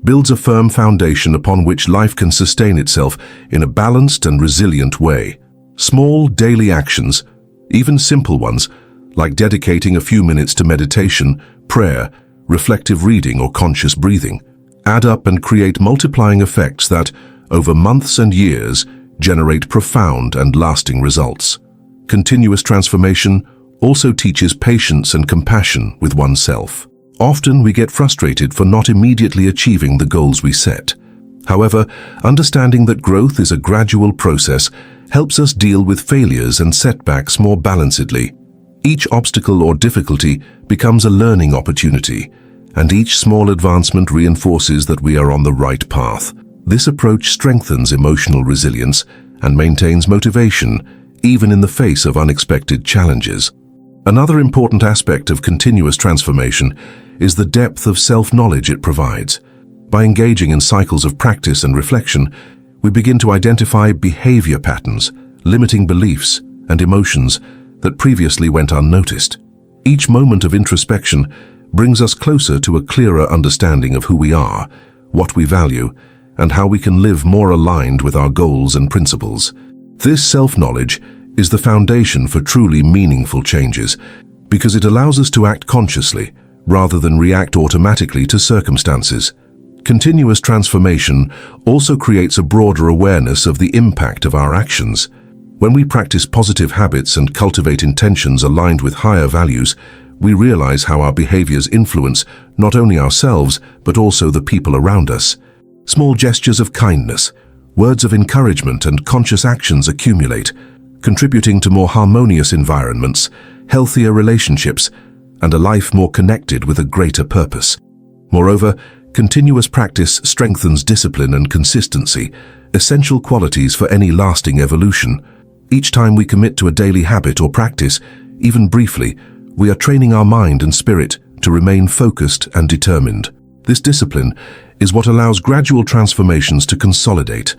builds a firm foundation upon which life can sustain itself in a balanced and resilient way. Small daily actions, even simple ones, like dedicating a few minutes to meditation, prayer, reflective reading, or conscious breathing, add up and create multiplying effects that, over months and years, generate profound and lasting results. Continuous transformation also teaches patience and compassion with oneself. Often we get frustrated for not immediately achieving the goals we set. However, understanding that growth is a gradual process helps us deal with failures and setbacks more balancedly. Each obstacle or difficulty becomes a learning opportunity, and each small advancement reinforces that we are on the right path. This approach strengthens emotional resilience and maintains motivation, even in the face of unexpected challenges. Another important aspect of continuous transformation is the depth of self-knowledge it provides. By engaging in cycles of practice and reflection, we begin to identify behavior patterns, limiting beliefs, and emotions that previously went unnoticed. Each moment of introspection brings us closer to a clearer understanding of who we are, what we value, and how we can live more aligned with our goals and principles. This self-knowledge is the foundation for truly meaningful changes, because it allows us to act consciously rather than react automatically to circumstances. Continuous transformation also creates a broader awareness of the impact of our actions. When we practice positive habits and cultivate intentions aligned with higher values, we realize how our behaviors influence not only ourselves but also the people around us. Small gestures of kindness, words of encouragement, and conscious actions accumulate, contributing to more harmonious environments, healthier relationships, and a life more connected with a greater purpose. Moreover, continuous practice strengthens discipline and consistency, essential qualities for any lasting evolution. Each time we commit to a daily habit or practice, even briefly, we are training our mind and spirit to remain focused and determined. This discipline is what allows gradual transformations to consolidate,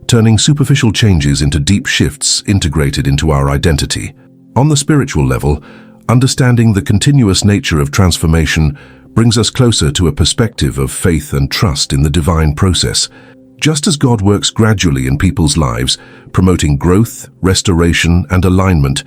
turning superficial changes into deep shifts integrated into our identity. On the spiritual level, understanding the continuous nature of transformation brings us closer to a perspective of faith and trust in the divine process. Just as God works gradually in people's lives, promoting growth, restoration, and alignment,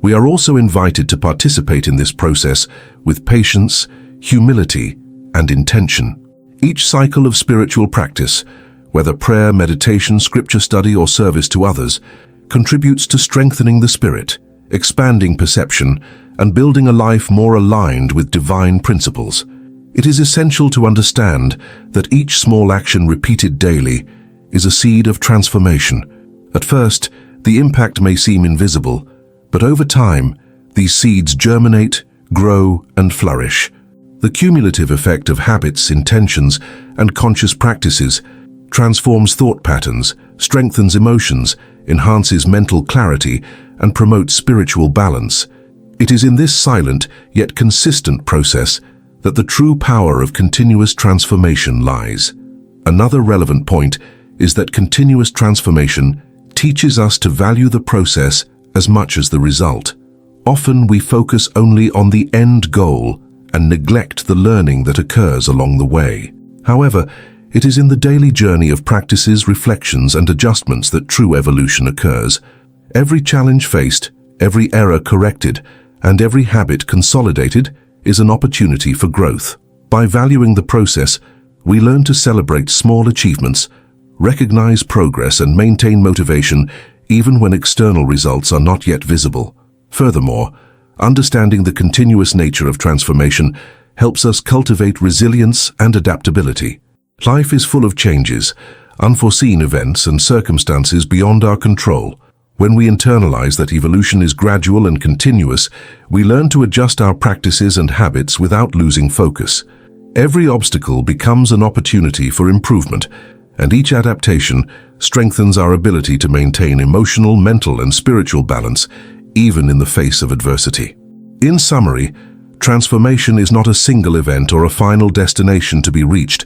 we are also invited to participate in this process with patience, humility, and intention. Each cycle of spiritual practice, whether prayer, meditation, scripture study, or service to others, contributes to strengthening the spirit, expanding perception, and building a life more aligned with divine principles. It is essential to understand that each small action repeated daily is a seed of transformation. At first, the impact may seem invisible, but over time, these seeds germinate, grow, and flourish. The cumulative effect of habits, intentions, and conscious practices transforms thought patterns, strengthens emotions, enhances mental clarity, and promotes spiritual balance. It is in this silent yet consistent process that the true power of continuous transformation lies. Another relevant point is that continuous transformation teaches us to value the process as much as the result. Often we focus only on the end goal and neglect the learning that occurs along the way. However, It is in the daily journey of practices, reflections, and adjustments that true evolution occurs. Every challenge faced, every error corrected, and every habit consolidated is an opportunity for growth. By valuing the process, we learn to celebrate small achievements, recognize progress, and maintain motivation even when external results are not yet visible. Furthermore, understanding the continuous nature of transformation helps us cultivate resilience and adaptability. Life is full of changes, unforeseen events, and circumstances beyond our control. When we internalize that evolution is gradual and continuous, we learn to adjust our practices and habits without losing focus. Every obstacle becomes an opportunity for improvement, and each adaptation strengthens our ability to maintain emotional, mental, and spiritual balance, even in the face of adversity. In summary, transformation is not a single event or a final destination to be reached,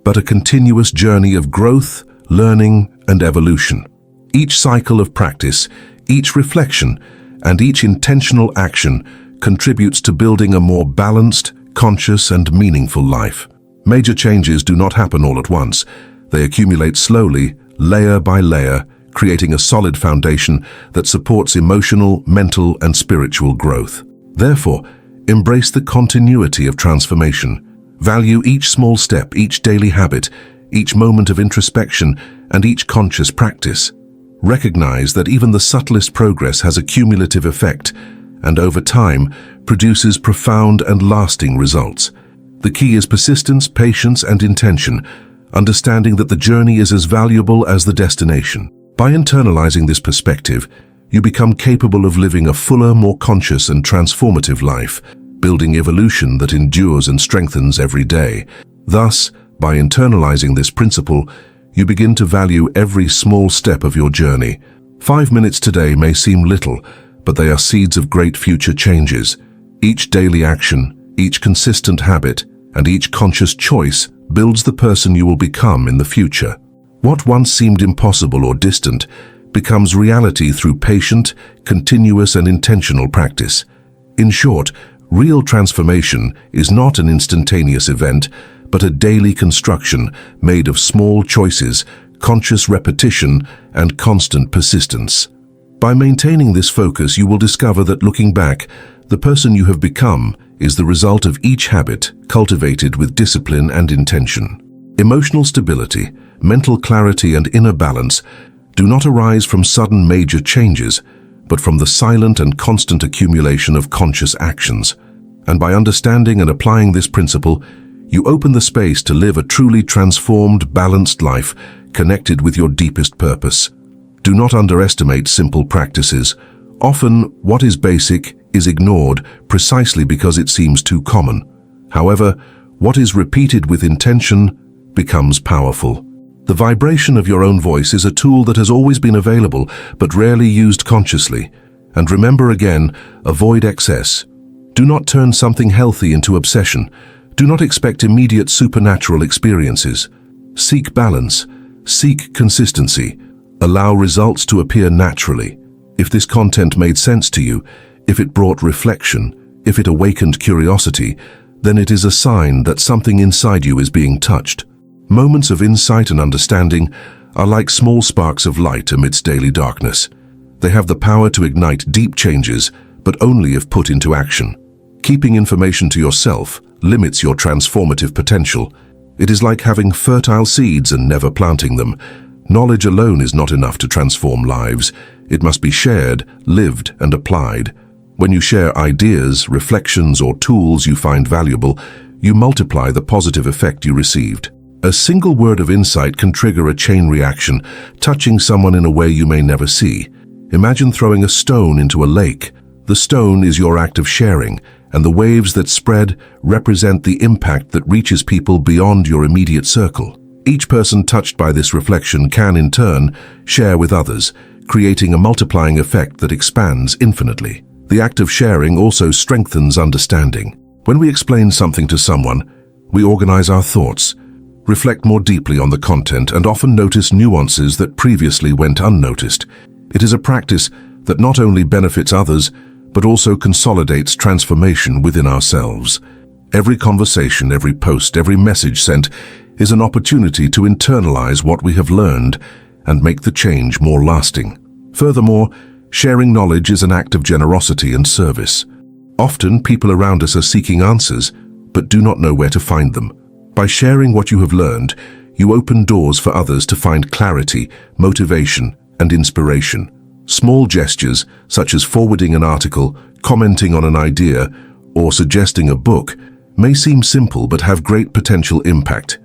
but a continuous journey of growth, learning, and evolution. Each cycle of practice, each reflection, and each intentional action contributes to building a more balanced, conscious, and meaningful life. Major changes do not happen all at once. They accumulate slowly, layer by layer, creating a solid foundation that supports emotional, mental, and spiritual growth. Therefore, embrace the continuity of transformation. Value each small step, each daily habit, each moment of introspection, and each conscious practice. Recognize that even the subtlest progress has a cumulative effect, and over time produces profound and lasting results. The key is persistence, patience, and intention, understanding that the journey is as valuable as the destination. By internalizing this perspective, you become capable of living a fuller, more conscious and transformative life, building evolution that endures and strengthens every day. Thus, by internalizing this principle, you begin to value every small step of your journey. 5 minutes today may seem little, but they are seeds of great future changes. Each daily action, each consistent habit, and each conscious choice builds the person you will become in the future. What once seemed impossible or distant becomes reality through patient, continuous, and intentional practice. In short, real transformation is not an instantaneous event, but a daily construction made of small choices, conscious repetition, and constant persistence. By maintaining this focus, you will discover that looking back, the person you have become is the result of each habit cultivated with discipline and intention. Emotional stability, mental clarity, and inner balance do not arise from sudden major changes, but from the silent and constant accumulation of conscious actions. And by understanding and applying this principle, you open the space to live a truly transformed, balanced life connected with your deepest purpose. Do not underestimate simple practices. Often, what is basic is ignored precisely because it seems too common. However, what is repeated with intention becomes powerful. The vibration of your own voice is a tool that has always been available, but rarely used consciously. And remember again, avoid excess. Do not turn something healthy into obsession. Do not expect immediate supernatural experiences. Seek balance. Seek consistency. Allow results to appear naturally. If this content made sense to you, if it brought reflection, if it awakened curiosity, then it is a sign that something inside you is being touched. Moments of insight and understanding are like small sparks of light amidst daily darkness. They have the power to ignite deep changes, but only if put into action. Keeping information to yourself limits your transformative potential. It is like having fertile seeds and never planting them. Knowledge alone is not enough to transform lives. It must be shared, lived, and applied. When you share ideas, reflections, or tools you find valuable, you multiply the positive effect you received. A single word of insight can trigger a chain reaction, touching someone in a way you may never see. Imagine throwing a stone into a lake. The stone is your act of sharing, and the waves that spread represent the impact that reaches people beyond your immediate circle. Each person touched by this reflection can, in turn, share with others, creating a multiplying effect that expands infinitely. The act of sharing also strengthens understanding. When we explain something to someone, we organize our thoughts, reflect more deeply on the content, and often notice nuances that previously went unnoticed. It is a practice that not only benefits others, but also consolidates transformation within ourselves. Every conversation, every post, every message sent is an opportunity to internalize what we have learned and make the change more lasting. Furthermore, sharing knowledge is an act of generosity and service. Often, people around us are seeking answers, but do not know where to find them. By sharing what you have learned, you open doors for others to find clarity, motivation, and inspiration. Small gestures, such as forwarding an article, commenting on an idea, or suggesting a book, may seem simple but have great potential impact.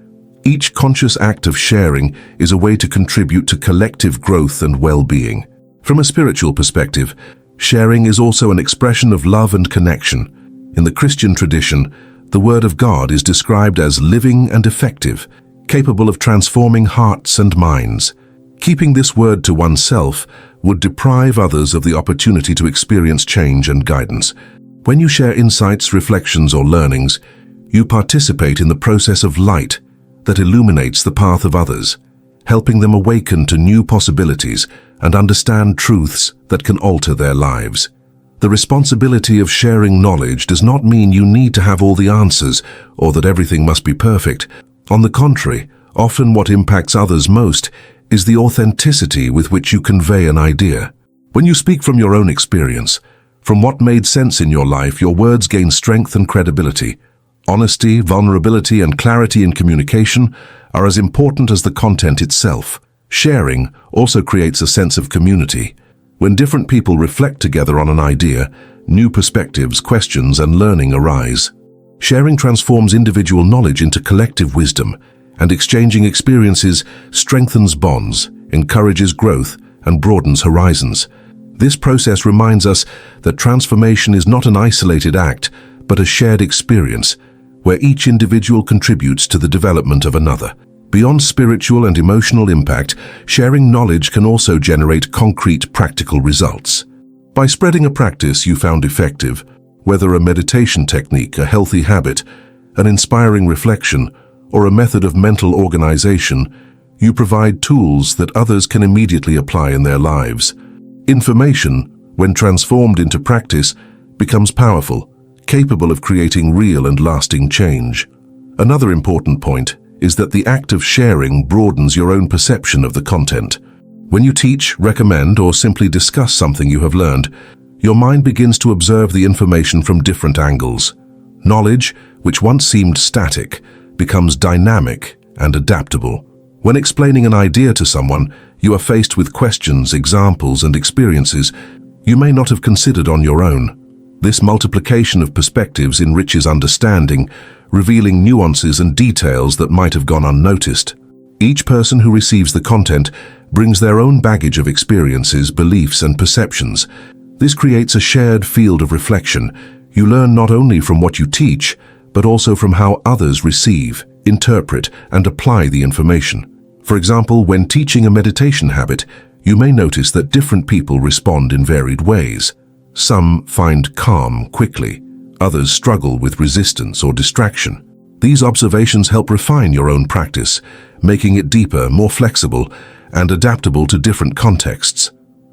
Each conscious act of sharing is a way to contribute to collective growth and well-being. From a spiritual perspective, sharing is also an expression of love and connection. In the Christian tradition, the Word of God is described as living and effective, capable of transforming hearts and minds. Keeping this word to oneself would deprive others of the opportunity to experience change and guidance. When you share insights, reflections, or learnings, you participate in the process of light that illuminates the path of others, helping them awaken to new possibilities and understand truths that can alter their lives. The responsibility of sharing knowledge does not mean you need to have all the answers or that everything must be perfect. On the contrary, often what impacts others most is the authenticity with which you convey an idea. When you speak from your own experience, from what made sense in your life, your words gain strength and credibility. Honesty, vulnerability, and clarity in communication are as important as the content itself. Sharing also creates a sense of community. When different people reflect together on an idea, new perspectives, questions, and learning arise. Sharing transforms individual knowledge into collective wisdom, and exchanging experiences strengthens bonds, encourages growth, and broadens horizons. This process reminds us that transformation is not an isolated act, but a shared experience, where each individual contributes to the development of another. Beyond spiritual and emotional impact, sharing knowledge can also generate concrete, practical results. By spreading a practice you found effective, whether a meditation technique, a healthy habit, an inspiring reflection, or a method of mental organization, you provide tools that others can immediately apply in their lives. Information, when transformed into practice, becomes powerful, capable of creating real and lasting change. Another important point is that the act of sharing broadens your own perception of the content. When you teach, recommend, or simply discuss something you have learned, your mind begins to observe the information from different angles. Knowledge, which once seemed static, becomes dynamic and adaptable. When explaining an idea to someone, you are faced with questions, examples, and experiences you may not have considered on your own. This multiplication of perspectives enriches understanding, revealing nuances and details that might have gone unnoticed. Each person who receives the content brings their own baggage of experiences, beliefs, and perceptions. This creates a shared field of reflection. You learn not only from what you teach, but also from how others receive, interpret, and apply the information. For example, when teaching a meditation habit, you may notice that different people respond in varied ways. Some find calm quickly, others struggle with resistance or distraction. These observations help refine your own practice, making it deeper, more flexible, and adaptable to different contexts.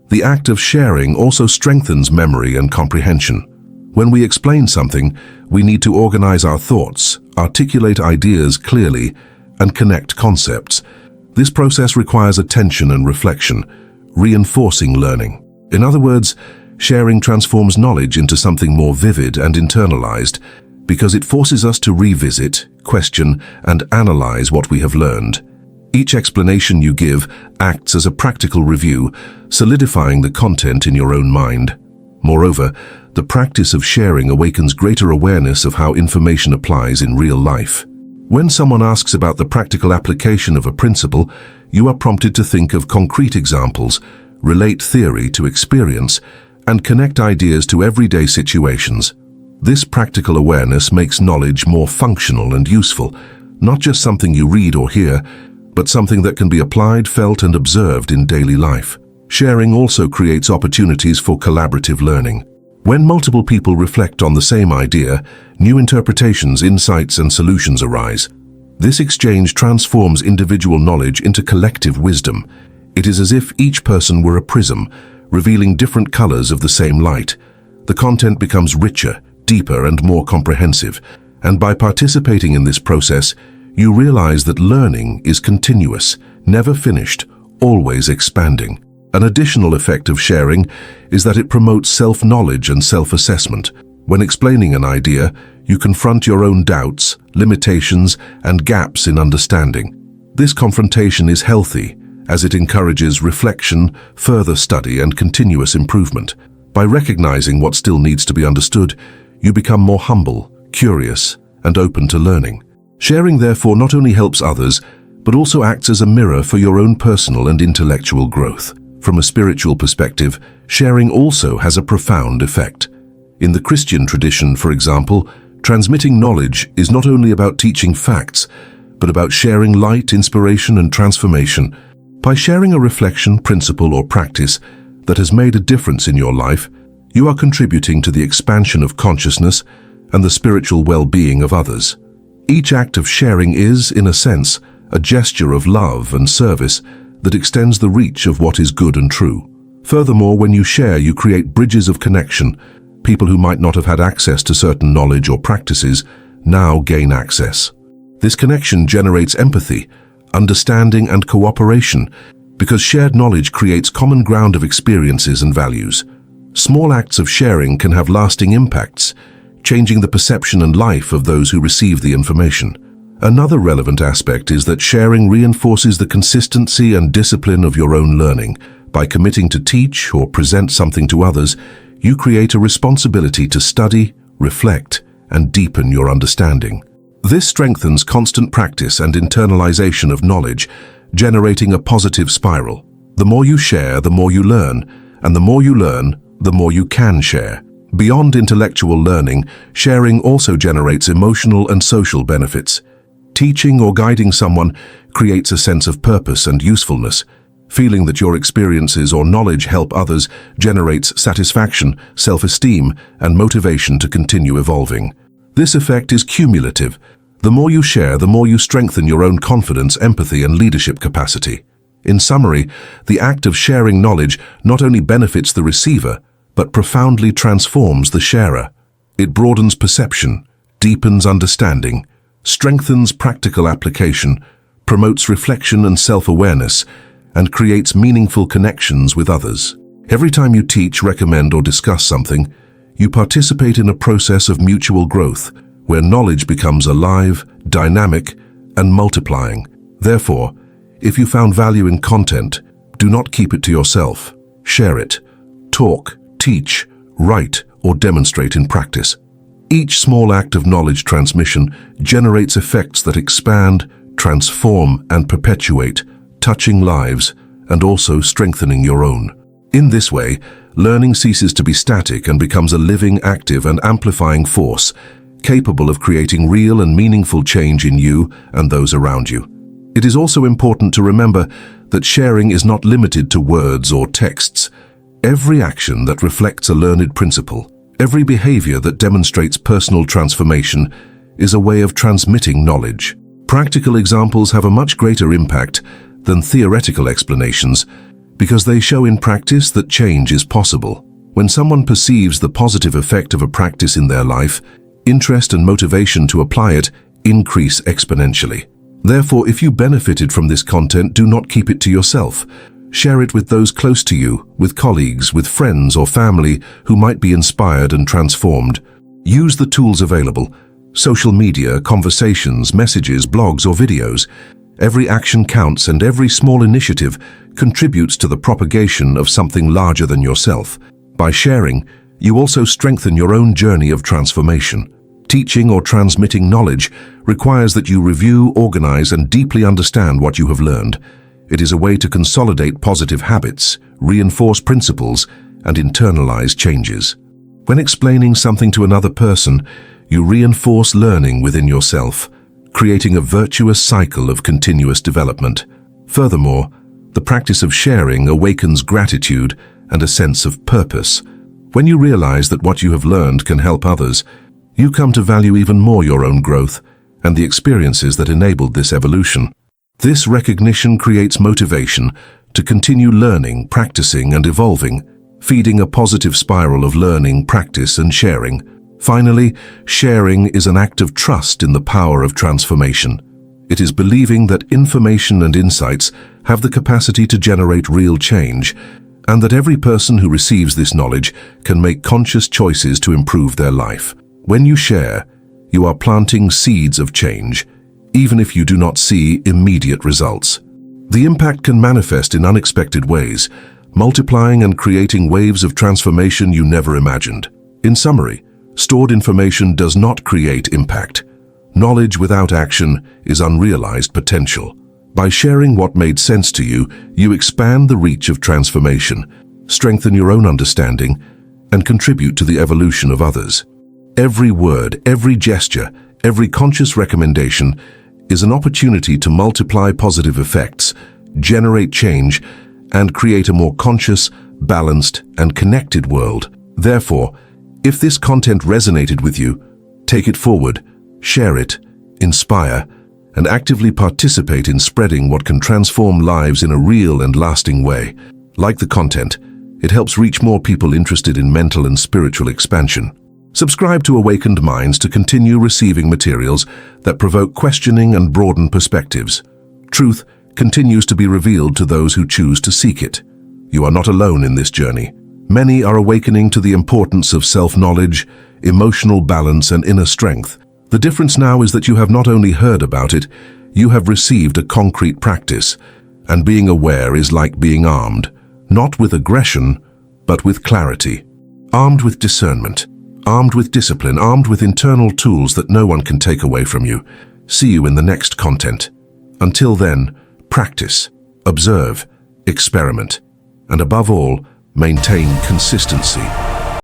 The act of sharing also strengthens memory and comprehension. When we explain something, we need to organize our thoughts, articulate ideas clearly, and connect concepts. This process requires attention and reflection, reinforcing learning. In other words, sharing transforms knowledge into something more vivid and internalized because it forces us to revisit, question, and analyze what we have learned. Each explanation you give acts as a practical review, solidifying the content in your own mind. Moreover, the practice of sharing awakens greater awareness of how information applies in real life. When someone asks about the practical application of a principle, you are prompted to think of concrete examples, relate theory to experience, and connect ideas to everyday situations. This practical awareness makes knowledge more functional and useful, not just something you read or hear, but something that can be applied, felt, and observed in daily life. Sharing also creates opportunities for collaborative learning. When multiple people reflect on the same idea, new interpretations, insights, and solutions arise. This exchange transforms individual knowledge into collective wisdom. It is as if each person were a prism, revealing different colors of the same light. The content becomes richer, deeper, and more comprehensive, and by participating in this process, You realize that learning is continuous, never finished, always expanding. An additional effect of sharing is that it promotes self-knowledge and self-assessment. When explaining an idea, you confront your own doubts, limitations, and gaps in understanding. This confrontation is healthy, as it encourages reflection, further study, and continuous improvement. By recognizing what still needs to be understood, you become more humble, curious, and open to learning. Sharing, therefore, not only helps others, but also acts as a mirror for your own personal and intellectual growth. From a spiritual perspective, sharing also has a profound effect. In the Christian tradition, for example, transmitting knowledge is not only about teaching facts, but about sharing light, inspiration, and transformation. By sharing a reflection, principle, or practice that has made a difference in your life, you are contributing to the expansion of consciousness and the spiritual well-being of others. Each act of sharing is, in a sense, a gesture of love and service that extends the reach of what is good and true. Furthermore, when you share, you create bridges of connection. People who might not have had access to certain knowledge or practices now gain access. This connection generates empathy, understanding, and cooperation, because shared knowledge creates common ground of experiences and values. Small acts of sharing can have lasting impacts, changing the perception and life of those who receive the information. Another relevant aspect is that sharing reinforces the consistency and discipline of your own learning. By committing to teach or present something to others, you create a responsibility to study, reflect, and deepen your understanding. This strengthens constant practice and internalization of knowledge, generating a positive spiral. The more you share, the more you learn, and the more you learn, the more you can share. Beyond intellectual learning, sharing also generates emotional and social benefits. Teaching or guiding someone creates a sense of purpose and usefulness. Feeling that your experiences or knowledge help others generates satisfaction, self-esteem, and motivation to continue evolving. This effect is cumulative. The more you share, the more you strengthen your own confidence, empathy, and leadership capacity. In summary, the act of sharing knowledge not only benefits the receiver, but profoundly transforms the sharer. It broadens perception, deepens understanding, strengthens practical application, promotes reflection and self-awareness, and creates meaningful connections with others. Every time you teach, recommend, or discuss something, you participate in a process of mutual growth, where knowledge becomes alive, dynamic, and multiplying. Therefore, if you found value in content, do not keep it to yourself. Share it. Talk, teach, write, or demonstrate in practice. Each small act of knowledge transmission generates effects that expand, transform, and perpetuate, touching lives and also strengthening your own. In this way, learning ceases to be static and becomes a living, active, and amplifying force, capable of creating real and meaningful change in you and those around you. It is also important to remember that sharing is not limited to words or texts. Every action that reflects a learned principle, every behavior that demonstrates personal transformation, is a way of transmitting knowledge. Practical examples have a much greater impact than theoretical explanations because they show in practice that change is possible. When someone perceives the positive effect of a practice in their life, interest and motivation to apply it increase exponentially. Therefore, if you benefited from this content, do not keep it to yourself. Share it with those close to you, with colleagues, with friends or family who might be inspired and transformed. Use the tools available: social media, conversations, messages, blogs, or videos. Every action counts, and every small initiative contributes to the propagation of something larger than yourself. By sharing, you also strengthen your own journey of transformation. Teaching or transmitting knowledge requires that you review, organize, and deeply understand what you have learned. It is a way to consolidate positive habits, reinforce principles, and internalize changes. When explaining something to another person, you reinforce learning within yourself, creating a virtuous cycle of continuous development. Furthermore, the practice of sharing awakens gratitude and a sense of purpose. When you realize that what you have learned can help others, you come to value even more your own growth and the experiences that enabled this evolution. This recognition creates motivation to continue learning, practicing, and evolving, feeding a positive spiral of learning, practice, and sharing. Finally, sharing is an act of trust in the power of transformation. It is believing that information and insights have the capacity to generate real change, and that every person who receives this knowledge can make conscious choices to improve their life. When you share, you are planting seeds of change, even if you do not see immediate results. The impact can manifest in unexpected ways, multiplying and creating waves of transformation you never imagined. In summary, stored information does not create impact. Knowledge without action is unrealized potential. By sharing what made sense to you, you expand the reach of transformation, strengthen your own understanding, and contribute to the evolution of others. Every word, every gesture, every conscious recommendation is an opportunity to multiply positive effects, generate change, and create a more conscious, balanced, and connected world. Therefore, if this content resonated with you, take it forward, share it, inspire, and actively participate in spreading what can transform lives in a real and lasting way. Like the content, it helps reach more people interested in mental and spiritual expansion. Subscribe to Awakened Minds to continue receiving materials that provoke questioning and broaden perspectives. Truth continues to be revealed to those who choose to seek it. You are not alone in this journey. Many are awakening to the importance of self-knowledge, emotional balance, and inner strength. The difference now is that you have not only heard about it, you have received a concrete practice, and being aware is like being armed, not with aggression, but with clarity. Armed with discernment, armed with discipline, armed with internal tools that no one can take away from you. See you in the next content. Until then, practice, observe, experiment, and above all, maintain consistency.